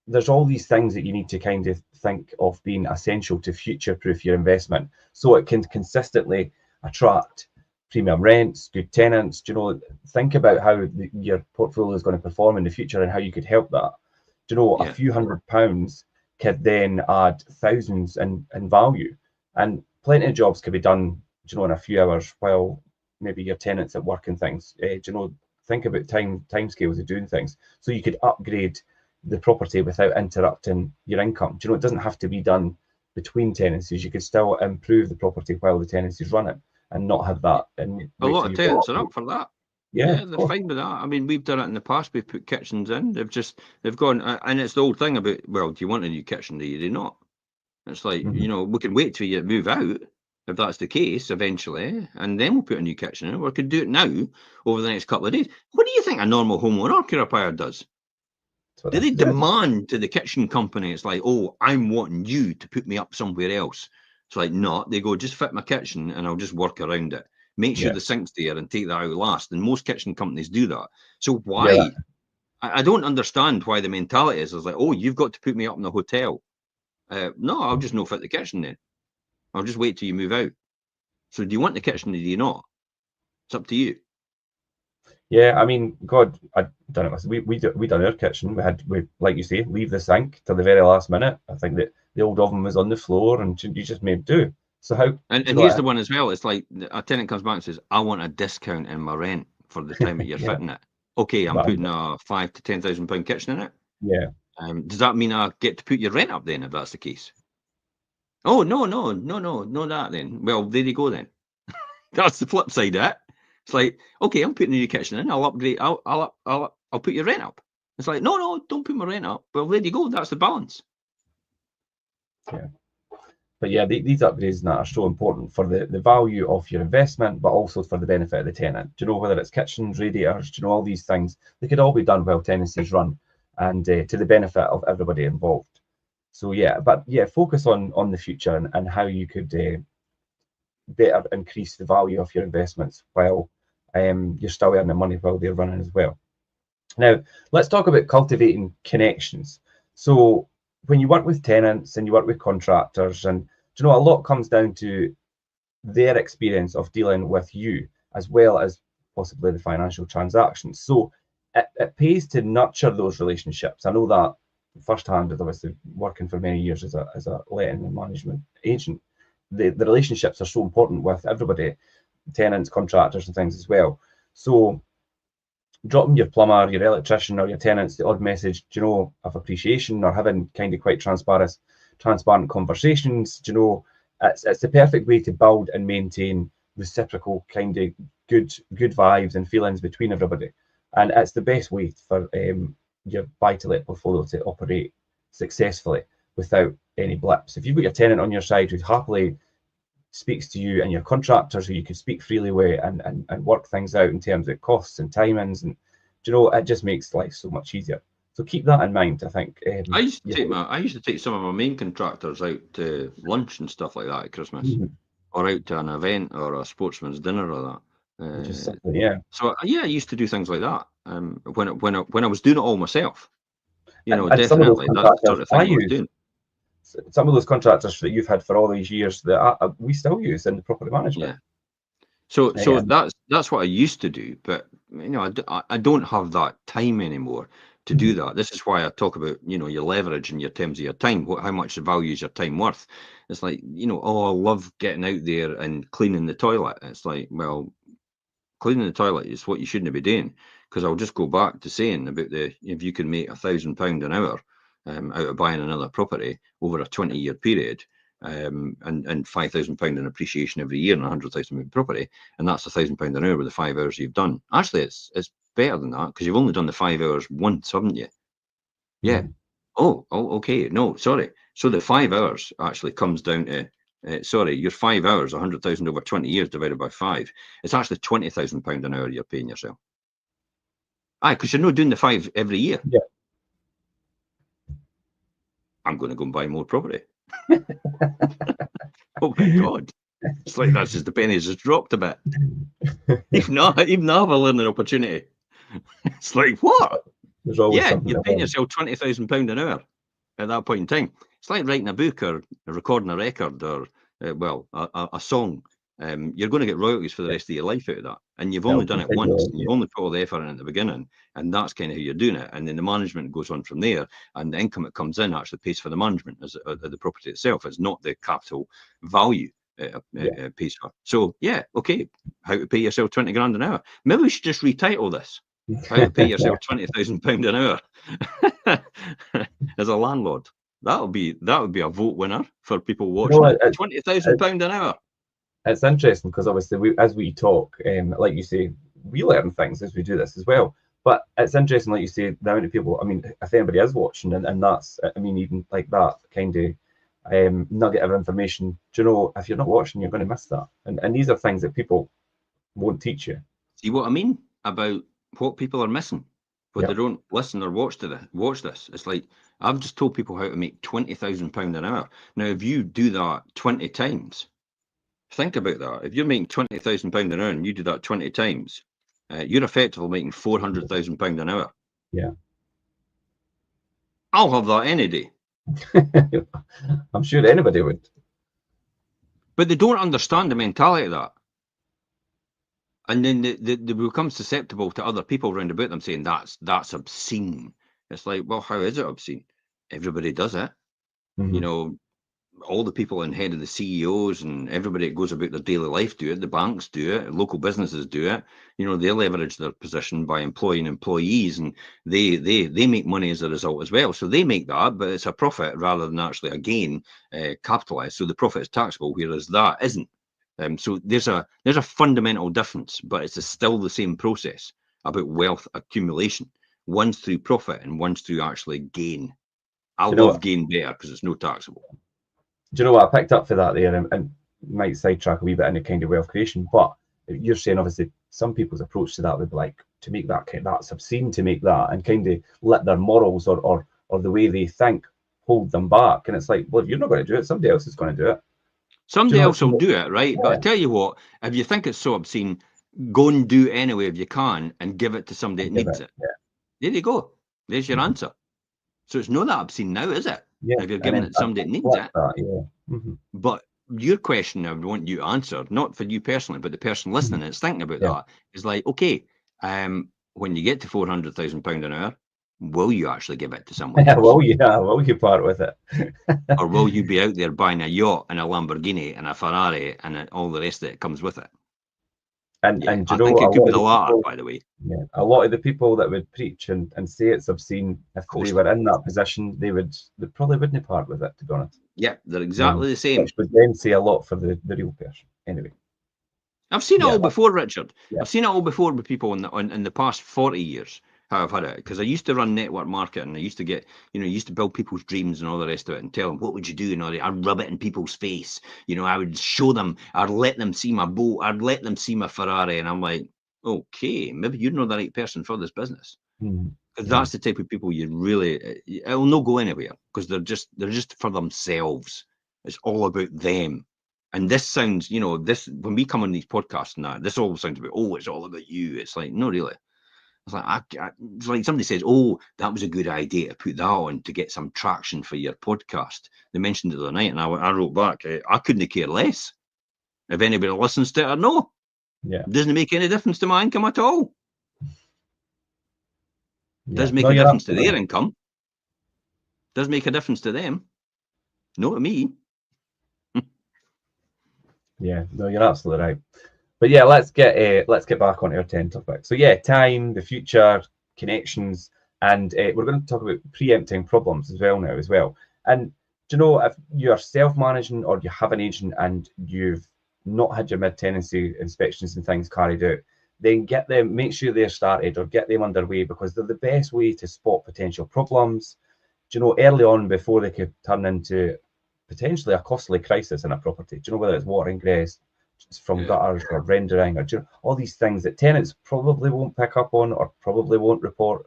S1: there's all these things that you need to kind of think of being essential to future-proof your investment, so it can consistently attract premium rents, good tenants. Do you know, think about how your portfolio is going to perform in the future and how you could help that. Do you know, a
S2: Yeah.
S1: few £100 could then add thousands in value, and plenty of jobs could be done, do you know, in a few hours while maybe your tenants at work and things. Do you know, think about time scales of doing things, so you could upgrade the property without interrupting your income. Do you know, it doesn't have to be done between tenancies. You could still improve the property while the tenancy's running and not have that. And
S2: A
S1: wait
S2: lot
S1: till
S2: of
S1: you've got.
S2: tenants are up for that.
S1: Yeah,
S2: Yeah,
S1: of
S2: they're
S1: course.
S2: fine with that. I mean, we've done it in the past. We've put kitchens in. They've gone, and it's the old thing about, well, do you want a new kitchen? Do you not? It's like,
S1: Mhm.
S2: you know, we can wait till you move out, if that's the case, eventually, and then we'll put a new kitchen in. Or we could do it now over the next couple of days. What do you think a normal homeowner occupier does?
S1: That's what
S2: Do
S1: I
S2: they
S1: have to do.
S2: demand to the kitchen company, it's like, oh, I'm wanting you to put me up somewhere else? It's like, no, they go, just fit my kitchen and I'll just work around it. Make sure
S1: Yeah,
S2: the sink's there and take that out last. And most kitchen companies do that. So
S1: yeah,
S2: why? I don't understand why the mentality is like, oh, you've got to put me up in the hotel. No, I'll just no fit the kitchen then. I'll just wait till you move out. So do you want the kitchen or do you not? It's up to you.
S1: yeah. I mean, God, I done it. We done our kitchen. We like you say, leave the sink till the very last minute. I think that the old oven was on the floor, and you just made do. So how do
S2: And
S1: you
S2: here's
S1: know?
S2: the one as well. It's like a tenant comes back and says, I want a discount in my rent for the time that you're
S1: Yeah,
S2: fitting it. Okay, I'm
S1: but
S2: putting a £5,000 to £10,000 kitchen in it.
S1: yeah,
S2: Does that mean I get to put your rent up then, if that's the case? Oh, no, that then. Well, there you go then. That's the flip side of it. It's like, okay, I'm putting a new kitchen in. I'll upgrade. I'll put your rent up. It's like, no, don't put my rent up. Well, there you go. That's the balance.
S1: yeah. But yeah, these upgrades and that are so important for the value of your investment, but also for the benefit of the tenant. Do you know, whether it's kitchens, radiators, do you know, all these things, they could all be done while tenancies run, and to the benefit of everybody involved. So yeah, but yeah, focus on the future and how you could better increase the value of your investments while you're still earning money while they're running as well. Now, let's talk about cultivating connections. So when you work with tenants and you work with contractors, and you know, a lot comes down to their experience of dealing with you, as well as possibly the financial transactions. So it pays to nurture those relationships. I know that firsthand, as I was working for many years as a letting and management agent. The relationships are so important with everybody, tenants, contractors, and things as well. So dropping your plumber, your electrician, or your tenants the odd message, do you know, of appreciation, or having kind of quite transparent conversations, do you know, it's the perfect way to build and maintain reciprocal kind of good vibes and feelings between everybody, and it's the best way for your buy-to-let portfolio to operate successfully without any blips. If you've got your tenant on your side who happily speaks to you and your contractors who you can speak freely with and work things out in terms of costs and timings, and you know, it just makes life so much easier. So keep that in mind. I think
S2: I used to
S1: yeah.
S2: take some of my main contractors out to lunch and stuff like that at Christmas,
S1: Mhm.
S2: or out to an event or a sportsman's dinner or that.
S1: Just something, yeah.
S2: So yeah, I used to do things like that. When I was doing it all myself, you know,
S1: And some of those
S2: definitely that's the
S1: contractors
S2: sort of
S1: I
S2: thing I was
S1: use,
S2: doing.
S1: some of those contractors that you've had for all these years that we still use in the property management.
S2: Yeah. So
S1: And
S2: that's what I used to do, but you know, I don't have that time anymore to do that. This is why I talk about, you know, your leverage in your terms of your time. How much the value is your time worth? It's like, you know, oh, I love getting out there and cleaning the toilet. It's like, well, cleaning the toilet is what you shouldn't be doing, because I'll just go back to saying about if you can make £1,000 an hour out of buying another property over a 20-year period, and £5,000 in appreciation every year in £100,000 property, and that's £1,000 an hour with the 5 hours you've done. Actually, it's better than that, because you've only done the 5 hours once, haven't you? Yeah.
S1: Mhm.
S2: Oh, okay. No, sorry. So the 5 hours actually comes down to, sorry, your 5 hours, 100,000 over 20 years divided by 5. It's actually £20,000 an hour you're paying yourself. Aye, because you're not doing the 5 every year.
S1: Yeah.
S2: I'm going to go and buy more property. Oh my God. It's like that's just the pennies just dropped a bit. Even now I have a learning opportunity. It's like, what?
S1: There's always
S2: Yeah,
S1: something
S2: you're
S1: to
S2: paying
S1: learn.
S2: yourself £20,000 an hour at that point in time. It's like writing a book or recording a record or, well, a song. you're going to get royalties for the rest of your life out of that. And you've only done it once, and you've only put all the effort in at the beginning, and that's kind of how you're doing it. And then the management goes on from there, and the income that comes in actually pays for the management as the property itself. It's not the capital value pays for. So yeah, okay, how to pay yourself 20 grand an hour. Maybe we should just retitle this: how to pay yourself £20,000 an hour as a landlord. That would be a vote winner for people watching. £20,000 an hour.
S1: It's interesting because obviously as we talk, like you say, we learn things as we do this as well. But it's interesting, like you say, the amount of people. I mean, if anybody is watching, and that's, I mean, even like that kind of nugget of information. Do you know, if you're not watching, you're going to miss that. And these are things that people won't teach you.
S2: See what I mean about what people are missing when they don't listen or watch this. It's like, I've just told people how to make £20,000 an hour. Now, if you do that 20 times, think about that. If you're making £20,000 an hour and you do that 20 times, you're effectively making £400,000 an hour.
S1: Yeah.
S2: I'll have that any day.
S1: I'm sure anybody would.
S2: But they don't understand the mentality of that. And then they become susceptible to other people around about them saying that's obscene. It's like, well, how is it obscene? Everybody does it.
S1: Mm-hmm.
S2: You know, all the people in head of the CEOs and everybody that goes about their daily life do it. The banks do it. Local businesses do it. You know, they leverage their position by employing employees, and they make money as a result as well. So they make that, but it's a profit rather than actually a gain capitalized. So the profit is taxable, whereas that isn't. So there's a fundamental difference, but it's still the same process about wealth accumulation. One's through profit and one's through actually gain. I love gain better because it's no taxable.
S1: Do you know what I picked up for that there, and might sidetrack a wee bit into kind of wealth creation, but you're saying obviously some people's approach to that would be like to make that's obscene to make that, and kind of let their morals or the way they think hold them back. And it's like, well, if you're not going to do it, somebody else is going to do it.
S2: Somebody else will do it, right? Yeah. But I tell you what, if you think it's so obscene, go and do it anyway if you can, and give it to somebody that needs it.
S1: Yeah.
S2: There you go. There's your answer. So it's not that obscene now, is it?
S1: Yeah.
S2: If you're giving it to somebody that needs it. But your question I want you to answer, not for you personally, but the person listening that's thinking about that, is like, okay, when you get to £400,000 an hour, will you actually give it to someone else?
S1: Will you part with it?
S2: Or will you be out there buying a yacht and a Lamborghini and a Ferrari and all the rest that comes with it?
S1: And you know,
S2: I think it could be the latter, by the way.
S1: Yeah, a lot of the people that would preach and say it's obscene, if they were in that position, they probably wouldn't part with it, to be honest.
S2: Yeah, they're exactly the same.
S1: Which would then say a lot for the real person. Anyway,
S2: I've seen it all before, Richard. I've seen it all before with people in the past 40 years. How I've had it, because I used to run network marketing. I used to get, used to build people's dreams and all the rest of it, and tell them, what would you do? And I'd rub it in people's face. I would show them. I'd let them see my boat. I'd let them see my Ferrari. And I'm like, okay, maybe you're not the right person for this business. Because that's the type of people you really, it'll not go anywhere, because they're just for themselves. It's all about them. And this sounds, this, when we come on these podcasts and that, this all sounds about, it's all about you. It's like, no, really. It's like, it's like somebody says, that was a good idea to put that on to get some traction for your podcast. They mentioned it the other night, and I wrote back, I couldn't care less if anybody listens to it or no.
S1: Yeah.
S2: It doesn't make any difference to my income at all. It does make a difference to their income. Does make a difference to them. Not to me.
S1: Yeah, no, you're absolutely right. But yeah, let's get back onto our 10 topic. So yeah, time, the future, connections, and we're going to talk about preempting problems as well. And do you know, if you're self-managing or you have an agent and you've not had your mid-tenancy inspections and things carried out, then make sure they're started or get them underway, because they're the best way to spot potential problems, do you know, early on before they could turn into potentially a costly crisis in a property. Do you know, whether it's water ingress from gutters or rendering, or all these things that tenants probably won't pick up on or probably won't report.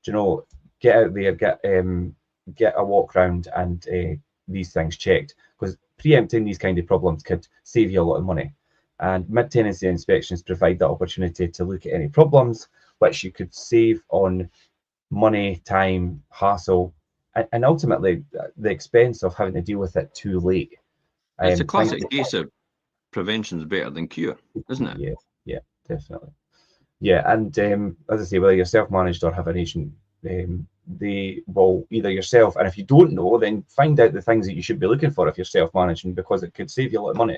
S1: Do you know, get out there, get a walk round and these things checked, because preempting these kind of problems could save you a lot of money. And mid-tenancy inspections provide that opportunity to look at any problems, which you could save on money, time, hassle, and ultimately the expense of having to deal with it too late.
S2: It's a classic case of prevention's better than cure, isn't it?
S1: Yeah, yeah, definitely. Yeah, and as I say, whether you're self-managed or have an agent, they will either yourself, and if you don't know, then find out the things that you should be looking for if you're self-managing, because it could save you a lot of money.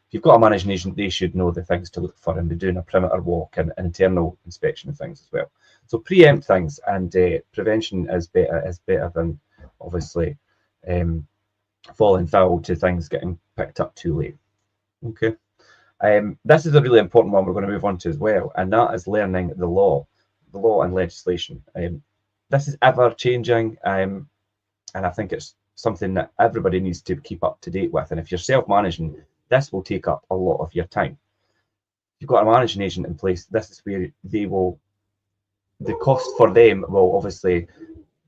S1: If you've got a managing agent, they should know the things to look for and be doing a perimeter walk and internal inspection of things as well. So preempt things, and prevention is better than obviously falling foul to things getting picked up too late. Okay. This is a really important one we're going to move on to as well, and that is learning the law and legislation. This is ever changing, and I think it's something that everybody needs to keep up to date with. And if you're self-managing, this will take up a lot of your time. If you've got a managing agent in place, this is where the cost for them will obviously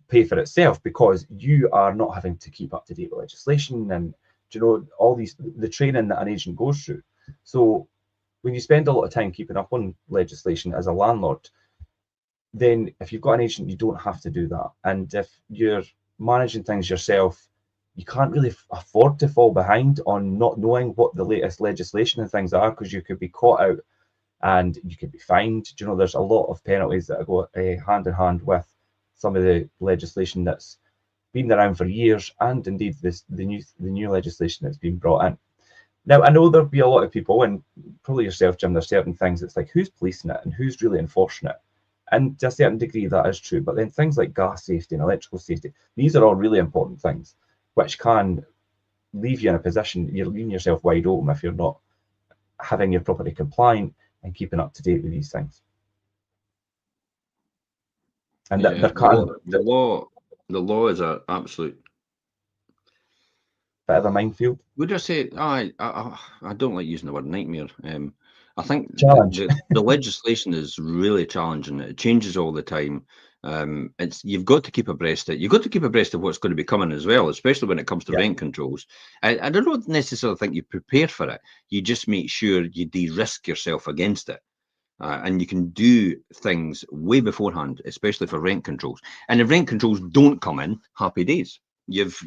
S1: pay for itself, because you are not having to keep up to date with legislation and all the training that an agent goes through. So when you spend a lot of time keeping up on legislation as a landlord, then if you've got an agent, you don't have to do that. And if you're managing things yourself, you can't really afford to fall behind on not knowing what the latest legislation and things are, because you could be caught out and you could be fined. There's a lot of penalties that go hand in hand with some of the legislation that's been around for years, and indeed the new legislation that's been brought in. Now, I know there'll be a lot of people, and probably yourself, Jim, there's certain things it's like, who's policing it and who's really enforcing it? And to a certain degree, that is true. But then things like gas safety and electrical safety, these are all really important things, which can leave you in a position, you're leaving yourself wide open if you're not having your property compliant and keeping up to date with these things. And
S2: yeah, the law is an absolute
S1: bit of a minefield.
S2: Would I say I don't like using the word nightmare. I think
S1: Challenge.
S2: the legislation is really challenging. It changes all the time. You've got to keep abreast of it. You've got to keep abreast of what's going to be coming as well, especially when it comes to rent controls. I don't necessarily think you prepare for it. You just make sure you de-risk yourself against it. And you can do things way beforehand, especially for rent controls. And if rent controls don't come in, happy days. You've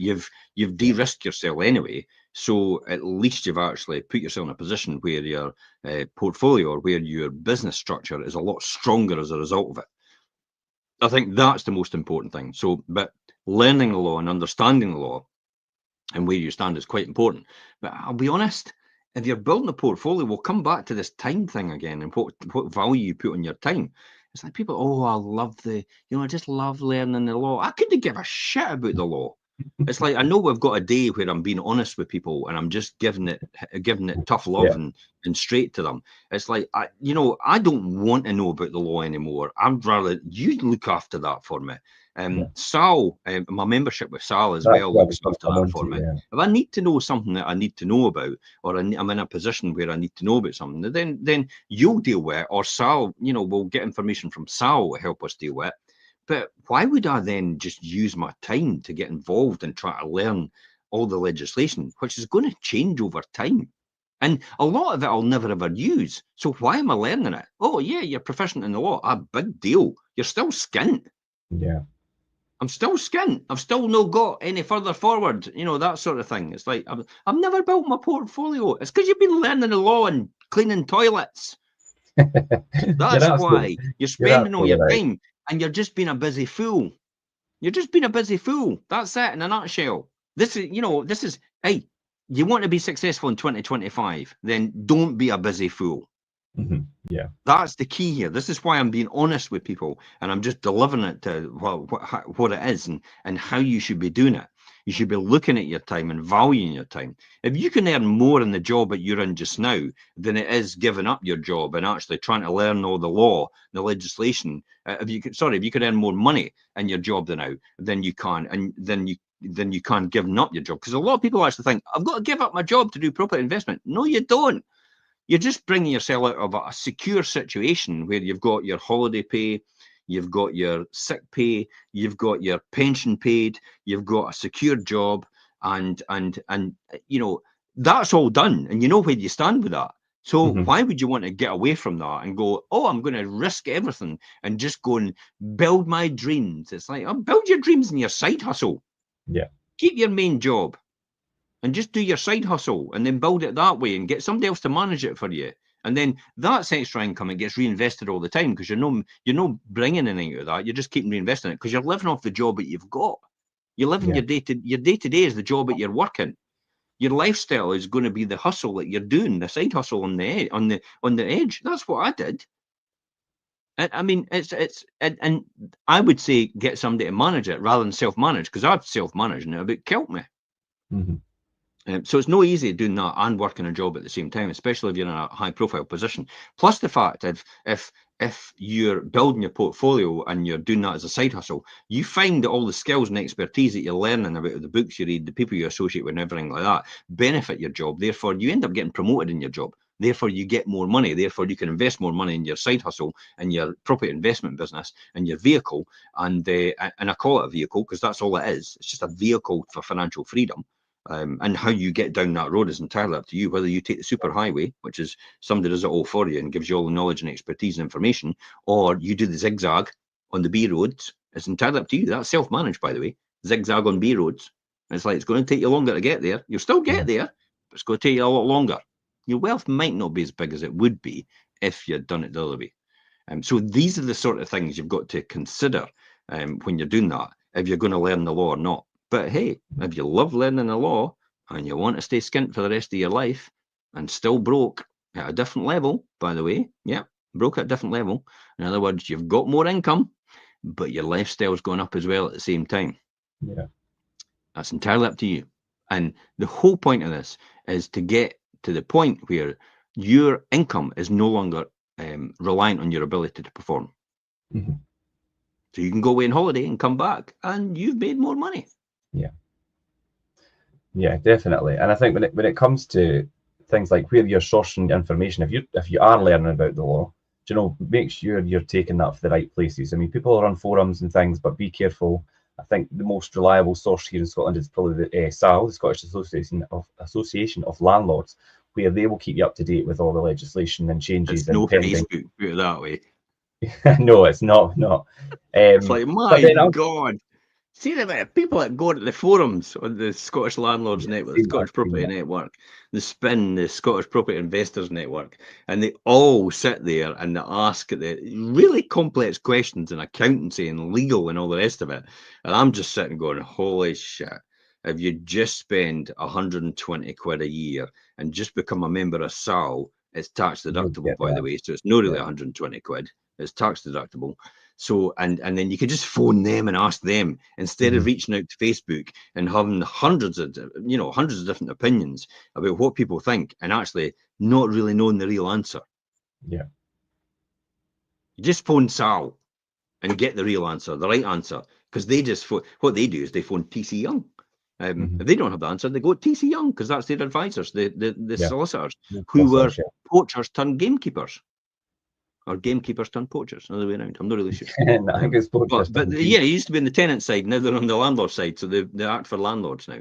S2: de-risked yourself anyway, so at least you've actually put yourself in a position where your portfolio or where your business structure is a lot stronger as a result of it. I think that's the most important thing. So, but learning the law and understanding the law and where you stand is quite important. But I'll be honest, if you're building a portfolio, we'll come back to this time thing again and what value you put on your time. It's like people, I just love learning the law. I couldn't give a shit about the law. It's like, I know we've got a day where I'm being honest with people and I'm just giving it tough love and straight to them. It's like, I don't want to know about the law anymore. I'd rather you look after that for me. Sal, my membership with Sal as well looks after that for me. Yeah. If I need to know something that I need to know about, or I'm in a position where I need to know about something, then you'll deal with it, or Sal, we'll get information from Sal to help us deal with it. But why would I then just use my time to get involved and try to learn all the legislation, which is going to change over time? And a lot of it I'll never ever use. So why am I learning it? Oh, yeah, you're proficient in the law. A big deal. You're still skint.
S1: Yeah.
S2: I'm still skint. I've still not got any further forward, that sort of thing. It's like, I've never built my portfolio. It's because you've been learning the law and cleaning toilets. That's why you're spending all your time. And you're just being a busy fool. You're just being a busy fool. That's it in a nutshell. This is, hey, you want to be successful in 2025, then don't be a busy fool.
S1: Mm-hmm. Yeah.
S2: That's the key here. This is why I'm being honest with people and I'm just delivering it to what it is and how you should be doing it. You should be looking at your time and valuing your time. If you can earn more in the job that you're in just now than it is giving up your job and actually trying to learn all the law, the legislation, if you could earn more money in your job than now, then you can, and then you can't give up your job. Because a lot of people actually think, I've got to give up my job to do proper investment. No, you don't. You're just bringing yourself out of a secure situation where you've got your holiday pay, you've got your sick pay, you've got your pension paid, you've got a secure job, and that's all done, and you know where you stand with that. So why would you want to get away from that and go, oh, I'm going to risk everything and just go and build my dreams? It's like, build your dreams in your side hustle.
S1: Yeah.
S2: Keep your main job. and just do your side hustle and then build it that way and get somebody else to manage it for you. And then that's extra income. It gets reinvested all the time because you're not bringing anything out of that. You're just keeping reinvesting it because you're living off the job that you've got. You're living your day to day is the job that you're working. Your lifestyle is going to be the hustle that you're doing, the side hustle on the edge. That's what I did. I mean, and I would say get somebody to manage it rather than self-manage, because I've self-managed and it about killed me. So it's no easy doing that and working a job at the same time, especially if you're in a high-profile position. Plus the fact if you're building your portfolio and you're doing that as a side hustle, you find that all the skills and expertise that you're learning about the books you read, the people you associate with, and everything like that benefit your job. Therefore, you end up getting promoted in your job. Therefore, you get more money. Therefore, you can invest more money in your side hustle and your property investment business and your vehicle. And I call it a vehicle because that's all it is. It's just a vehicle for financial freedom. And how you get down that road is entirely up to you. Whether you take the superhighway, which is somebody does it all for you and gives you all the knowledge and expertise and information, or you do the zigzag on the B roads, it's entirely up to you. That's self-managed, by the way. Zigzag on B roads. It's like it's going to take you longer to get there. You'll still get there, but it's going to take you a lot longer. Your wealth might not be as big as it would be if you'd done it the other way. So these are the sort of things you've got to consider when you're doing that, if you're going to learn the law or not. But hey, if you love learning the law and you want to stay skint for the rest of your life and still broke at a different level, by the way, broke at a different level. In other words, you've got more income, but your lifestyle's gone up as well at the same time. That's entirely up to you. And the whole point of this is to get to the point where your income is no longer reliant on your ability to perform. So you can go away on holiday and come back and you've made more money.
S1: Yeah, definitely. And I think when it comes to things like where you're sourcing information, if you are learning about the law, make sure you're taking that for the right places. I mean, people are on forums and things, but be careful. I think the most reliable source here in Scotland is probably the SAL, the Scottish Association of Landlords, where they will keep you up to date with all the legislation and changes.
S2: It's no Facebook, put it that way.
S1: No, it's not.
S2: It's like, my God. See the amount of people that go to the forums on the Scottish Landlords Network, the Scottish Property Network, the SPIN, the Scottish Property Investors Network, and they all sit there and they ask the really complex questions in accountancy and legal and all the rest of it. And I'm just sitting going, holy shit. If you just spend 120 quid a year and just become a member of SAL, it's tax deductible, by the way. So it's not really 120 quid. It's tax deductible. So, and then you could just phone them and ask them instead of reaching out to Facebook and having hundreds of different opinions about what people think and actually not really knowing the real answer. You just phone Sal and get the real answer, the right answer, because they just what they do is they phone TC Young. If they don't have the answer, they go to TC Young because that's their advisors, the solicitors who were poachers turned gamekeepers. Or gamekeepers turned poachers, another way around. I'm not really sure.
S1: I think it's poachers.
S2: But yeah, it used to be on the tenant side, now they're on the landlord side, so they act for landlords now.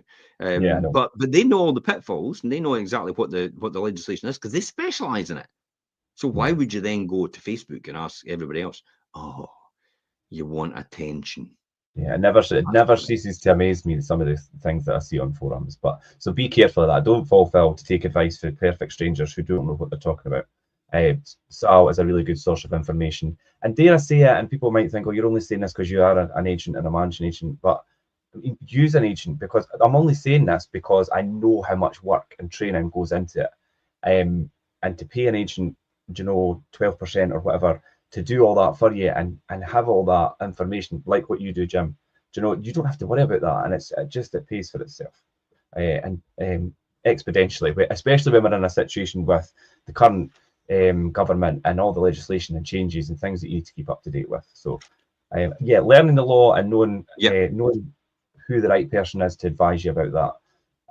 S2: But they know all the pitfalls and they know exactly what the legislation is because they specialise in it. So why would you then go to Facebook and ask everybody else? Oh, you want attention.
S1: Yeah, it never ceases to amaze me some of the things that I see on forums. But so be careful of that. Don't fall foul to take advice from perfect strangers who don't know what they're talking about. SAL is a really good source of information, and dare I say it, and people might think, oh, you're only saying this because you are an agent and a managing agent, but use an agent, because I'm only saying this because I know how much work and training goes into it, and to pay an agent 12% or whatever to do all that for you and have all that information like what you do, Jim, you don't have to worry about that, and it pays for itself and exponentially, especially when we're in a situation with the current government and all the legislation and changes and things that you need to keep up to date with. So learning the law and knowing who the right person is to advise you about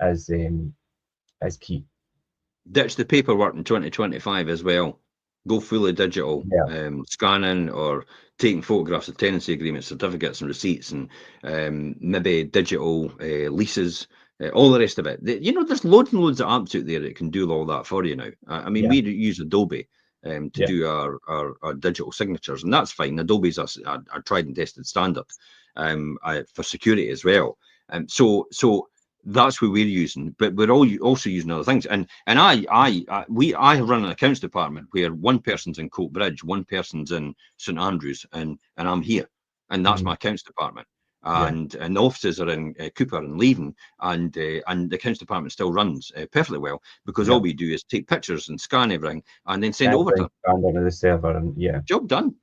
S1: that is key.
S2: Ditch the paperwork in 2025 as well. Go fully digital, scanning or taking photographs of tenancy agreements, certificates and receipts, and maybe digital leases, all the rest of it. There's loads and loads of apps out there that can do all that for you now. I mean, we use Adobe to do our digital signatures, and that's fine. Adobe's a tried and tested standard for security as well. So That's what we're using, but we're all also using other things. And I run an accounts department where one person's in Coatbridge, one person's in St Andrews, and I'm here, and that's my accounts department. And the offices are in Cooper and Leven, and the accounts department still runs perfectly well, because all we do is take pictures and scan everything and then send it over to them.
S1: Onto the server, and
S2: job done.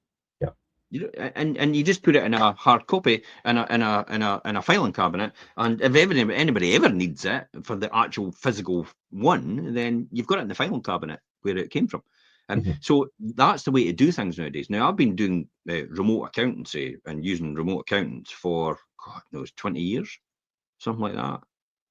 S2: And you just put it in a hard copy in a filing cabinet, and if anybody ever needs it for the actual physical one, then you've got it in the filing cabinet where it came from. So that's the way to do things nowadays. Now, I've been doing remote accountancy and using remote accountants for, God knows, 20 years, something like that,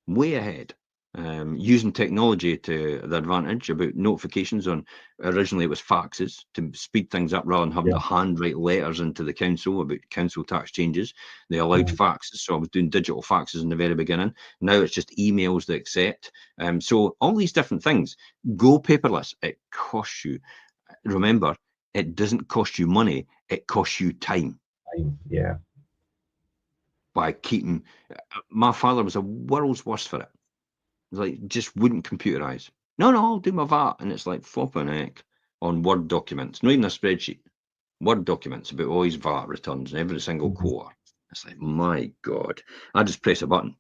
S2: way ahead. Using technology to the advantage about notifications on, originally it was faxes to speed things up rather than having to handwrite letters into the council about council tax changes. They allowed faxes, so I was doing digital faxes in the very beginning. Now it's just emails they accept. So all these different things. Go paperless. It costs you. Remember, it doesn't cost you money. It costs you time.
S1: Yeah.
S2: By keeping, my father was a world's worst for it. Like, just wouldn't computerize. No, I'll do my VAT. And it's like flopping heck on Word documents, not even a spreadsheet. Word documents about all his VAT returns and every single quarter. It's like, my God. I just press a button.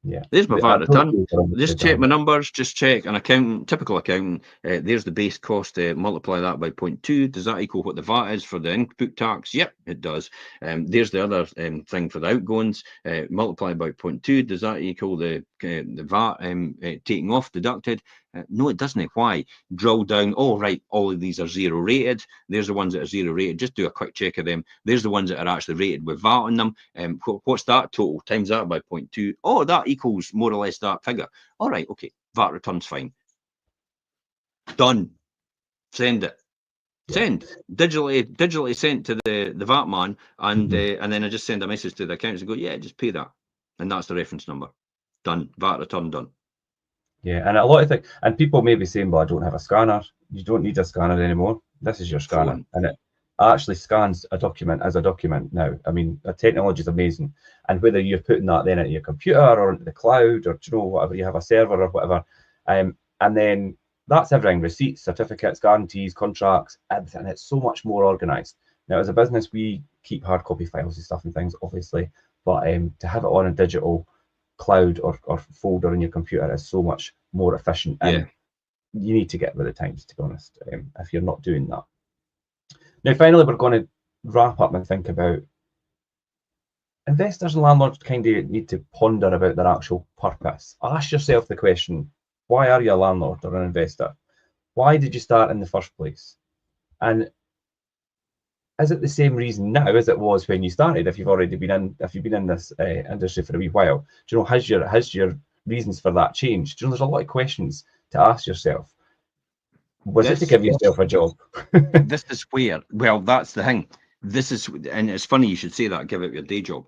S1: Yeah.
S2: There's my VAT return. Just check my numbers. Just check an accountant, typical accountant. There's the base cost. Multiply that by 0.2. Does that equal what the VAT is for the input tax? Yep, it does. There's the other thing for the outgoings. Multiply by 0.2. Does that equal the VAT taking off, deducted? No, it doesn't. Why? Drill down. Oh, right. All of these are zero rated. There's the ones that are zero rated. Just do a quick check of them. There's the ones that are actually rated with VAT on them. What's that total? Times that by 0.2. Oh, that equals more or less that figure. All right. Okay. VAT return's fine. Done. Send it. Send. Digitally sent to the VAT man, and then I just send a message to the accounts and go, yeah, just pay that. And that's the reference number. Done. VAT return done.
S1: Yeah, and a lot of things, and people may be saying, well, I don't have a scanner. You don't need a scanner anymore. This is your scanner. And it actually scans a document as a document now. I mean, the technology is amazing. And whether you're putting that then into your computer or into the cloud, or, you know, whatever, you have a server or whatever, and then that's everything: receipts, certificates, guarantees, contracts, everything. It's so much more organized. Now, as a business, we keep hard copy files and stuff and things, obviously, but to have it on a digital cloud or folder in your computer is so much more efficient, and you need to get with the times, to be honest, if you're not doing that. Now, finally, we're going to wrap up and think about investors and landlords. Kind of need to ponder about their actual purpose. Ask yourself the question, why are you a landlord or an investor? Why did you start in the first place? And is it the same reason now as it was when you started? If you've been in this industry for a wee while, do you know, has your reasons for that changed? Do you know, there's a lot of questions to ask yourself. Was it to give yourself a job?
S2: This is where, well, that's the thing. This is, and it's funny you should say that, give up your day job,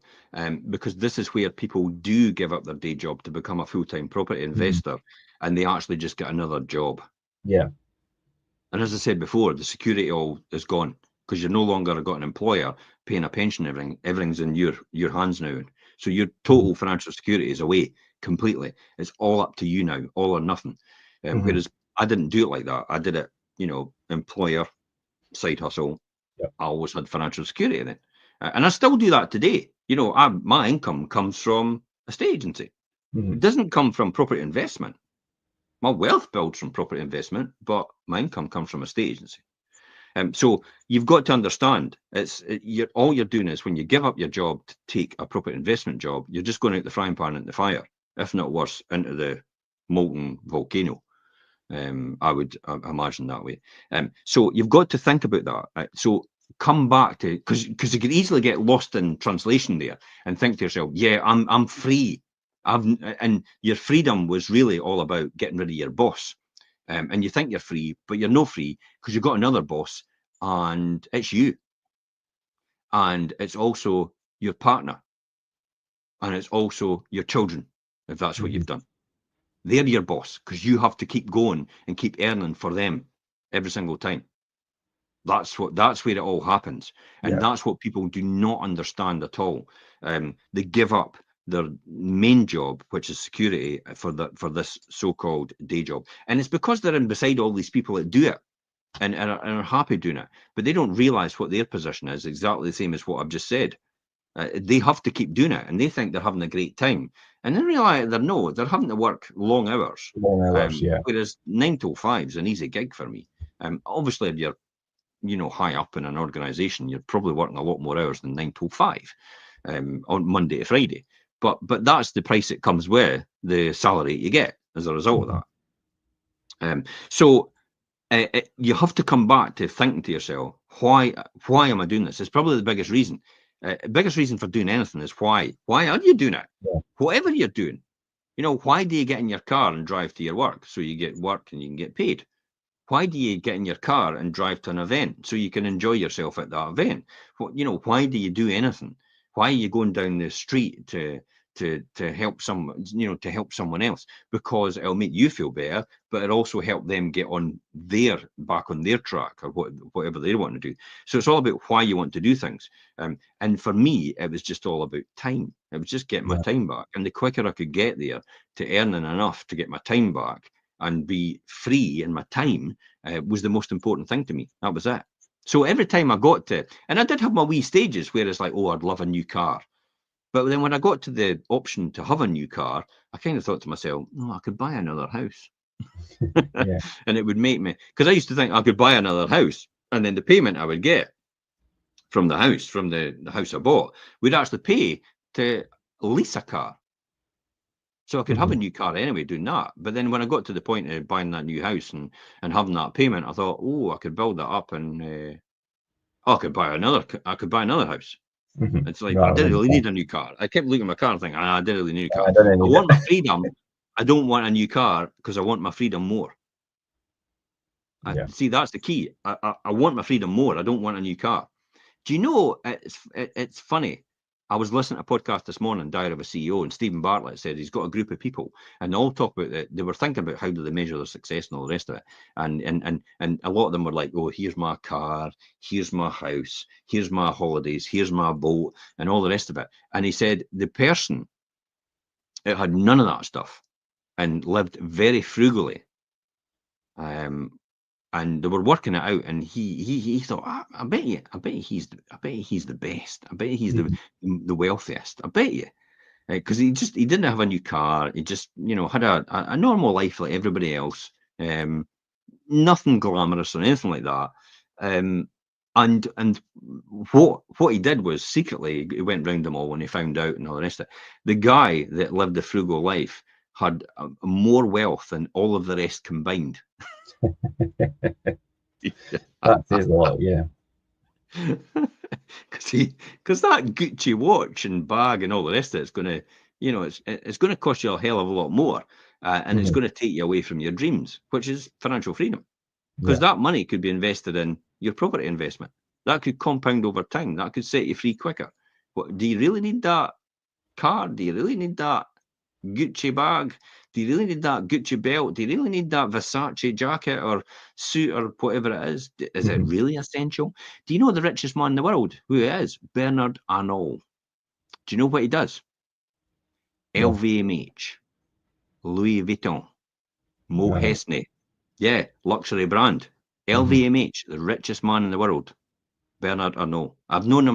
S2: because this is where people do give up their day job to become a full-time property investor, and they actually just get another job.
S1: Yeah.
S2: And as I said before, the security all is gone, because you're no longer got an employer paying a pension. Everything's in your hands now. So your total financial security is away completely. It's all up to you now, all or nothing. Whereas I didn't do it like that. I did it, you know, employer, side hustle. I always had financial security then. And I still do that today. You know, my income comes from a estate agency. It doesn't come from property investment. My wealth builds from property investment, but my income comes from a estate agency. So you've got to understand, all you're doing is, when you give up your job to take a property investment job, you're just going out the frying pan into the fire, if not worse, into the molten volcano. I would imagine that way. So you've got to think about that. So come back to, because you could easily get lost in translation there and think to yourself, yeah, I'm free. And your freedom was really all about getting rid of your boss. And you think you're free, but you're no free, because you've got another boss, and it's you. And it's also your partner. And it's also your children, if that's what you've done. They're your boss, because you have to keep going and keep earning for them every single time. That's where it all happens. And that's what people do not understand at all. They give up their main job, which is security, for this so-called day job. And it's because they're in beside all these people that do it and are happy doing it, but they don't realize what their position is, exactly the same as what I've just said. They have to keep doing it, and they think they're having a great time, and in reality they're having to work long hours. Whereas 9 till 5 is an easy gig for me. Obviously if you're high up in an organization, you're probably working a lot more hours than 9 till 5 on Monday to Friday, but that's the price it comes with, the salary you get as a result of that. So you have to come back to thinking to yourself, why am I doing this? It's probably the biggest reason. Biggest reason for doing anything is why. Why are you doing it?
S1: Yeah.
S2: Whatever you're doing, why do you get in your car and drive to your work? So you get work and you can get paid. Why do you get in your car and drive to an event? So you can enjoy yourself at that event. Why do you do anything? Why are you going down the street to help someone, to help someone else? Because it'll make you feel better, but it also help them get back on their track, or whatever they want to do. So it's all about why you want to do things. And for me, it was just all about time. It was just getting my time back. And the quicker I could get there to earning enough to get my time back and be free in my time was the most important thing to me. That was it. So every time I got to, and I did have my wee stages where it's like, oh, I'd love a new car. But then when I got to the option to have a new car, I kind of thought to myself, I could buy another house. And it would make me, because I used to think I could buy another house, and then the payment I would get from the house I bought, would actually pay to lease a car. So I could have a new car anyway doing that. But then when I got to the point of buying that new house and having that payment, I thought, I could build that up and I could buy another house. It's like, I didn't really need a new car. I kept looking at my car and thinking, I didn't really need a car. I want my freedom. I don't want a new car because I want my freedom more. See, that's the key. I want my freedom more. I don't want a new car. Do you know, it's funny. I was listening to a podcast this morning, Diary of a CEO, and Stephen Bartlett said he's got a group of people, and they all talk about it. They were thinking about how do they measure their success and all the rest of it. And a lot of them were like, oh, here's my car, here's my house, here's my holidays, here's my boat, and all the rest of it. And he said the person that had none of that stuff and lived very frugally, and they were working it out, and he thought, I bet he's the best. I bet he's the wealthiest. I bet you, because he didn't have a new car. He just had a normal life like everybody else. Nothing glamorous or anything like that. And what he did was secretly he went round them all when he found out and all the rest of it. The guy that lived a frugal life had more wealth than all of the rest combined.
S1: That says a lot, yeah.
S2: Because that Gucci watch and bag and all the rest of it's going to, it's going to cost you a hell of a lot more, and it's going to take you away from your dreams, which is financial freedom. Because that money could be invested in your property investment. That could compound over time. That could set you free quicker. Do you really need that car? Do you really need that Gucci bag? Do you really need that Gucci belt? Do you really need that Versace jacket or suit or whatever it is? Is it really essential? Do you know the richest man in the world? Who he is? Bernard Arnault. Do you know what he does?
S1: No.
S2: LVMH, Louis Vuitton, Mo Hesney. Yeah, luxury brand. LVMH, the richest man in the world. Bernard Arnault. I've known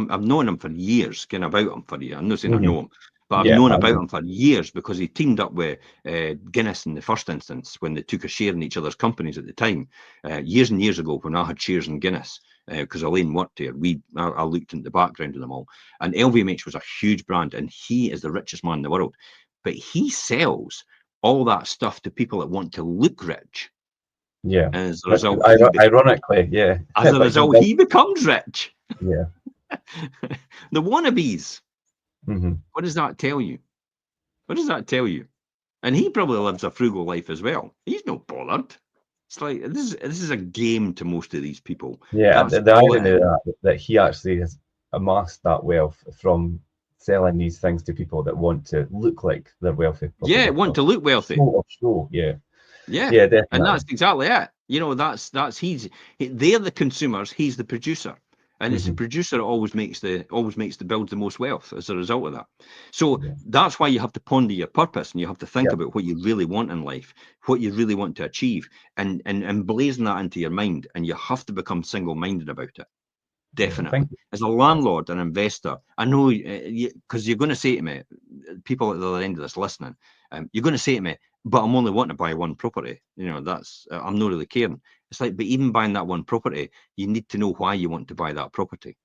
S2: him for years, kind of about him for years. I'm not saying I know him, but I've known about him for years because he teamed up with Guinness in the first instance when they took a share in each other's companies at the time, years and years ago when I had shares in Guinness, because Elaine worked there. I looked into the background of them all. And LVMH was a huge brand, and he is the richest man in the world. But he sells all that stuff to people that want to look rich.
S1: Yeah.
S2: And as a result,
S1: ironically, yeah.
S2: As a result, he becomes rich.
S1: Yeah.
S2: The wannabes.
S1: Mm-hmm.
S2: What does that tell you? What does that tell you? And he probably lives a frugal life as well. He's not bothered. It's like this is a game to most of these people.
S1: Yeah, the irony that he actually has amassed that wealth from selling these things to people that want to look like they're wealthy.
S2: Yeah, want to look wealthy.
S1: Show, yeah.
S2: Yeah,
S1: definitely.
S2: And that's exactly it. They're the consumers. He's the producer. And it's the producer that always makes the build the most wealth as a result of that. So that's why you have to ponder your purpose, and you have to think about what you really want in life, what you really want to achieve, and blazon that into your mind. And you have to become single-minded about it. Definitely. As a landlord and investor, I know, because you're going to say to me, people at the other end of this listening, you're going to say to me, but I'm only wanting to buy one property. You know, that's, I'm not really caring. It's like, but even buying that one property, you need to know why you want to buy that property.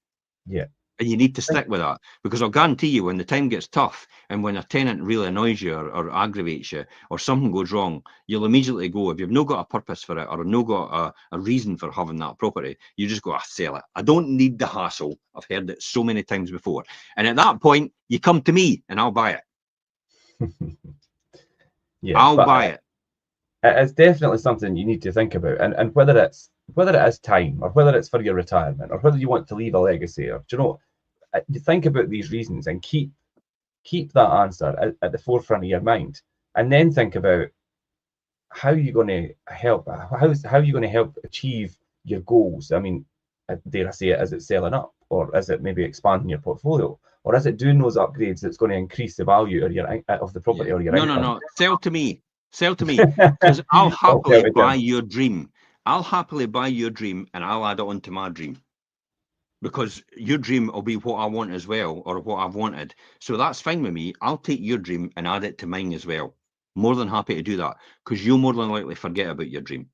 S1: Yeah.
S2: And you need to stick with that, because I'll guarantee you, when the time gets tough and when a tenant really annoys you or aggravates you or something goes wrong, you'll immediately go, if you've not got a purpose for it or not got a reason for having that property, you just go, sell it. I don't need the hassle. I've heard it so many times before. And at that point, you come to me and I'll buy it. I'll buy it.
S1: It's definitely something you need to think about, and whether it is time, or whether it's for your retirement, or whether you want to leave a legacy, or, do you know, you think about these reasons and keep that answer at the forefront of your mind, and then think about how you're going to help. How are you going to help achieve your goals? I mean, dare I say it, is it selling up, or is it maybe expanding your portfolio, or is it doing those upgrades that's going to increase the value of the property or your income?
S2: No. Sell to me. Sell to me, because I'll happily buy your dream. I'll happily buy your dream, and I'll add it on to my dream, because your dream will be what I want as well, or what I've wanted. So that's fine with me. I'll take your dream and add it to mine as well. More than happy to do that, because you'll more than likely forget about your dream.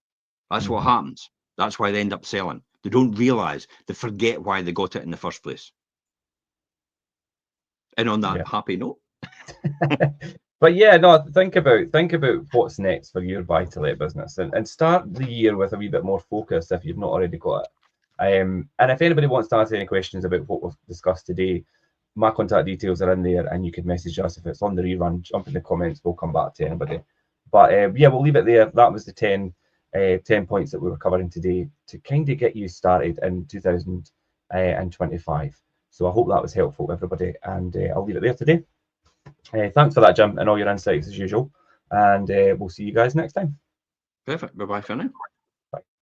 S2: That's what happens. That's why they end up selling. They don't realize, they forget why they got it in the first place. And on that happy note.
S1: But yeah, no, think about what's next for your buy-to-let business, and start the year with a wee bit more focus if you've not already got it. And if anybody wants to ask any questions about what we've discussed today, my contact details are in there, and you can message us if it's on the rerun. Jump in the comments, we'll come back to anybody. But yeah, we'll leave it there. That was the 10 points that we were covering today to kind of get you started in 2025. So I hope that was helpful, everybody, and I'll leave it there today. Thanks for that, Jim, and all your insights as usual. And we'll see you guys next time.
S2: Perfect. Bye-bye for now.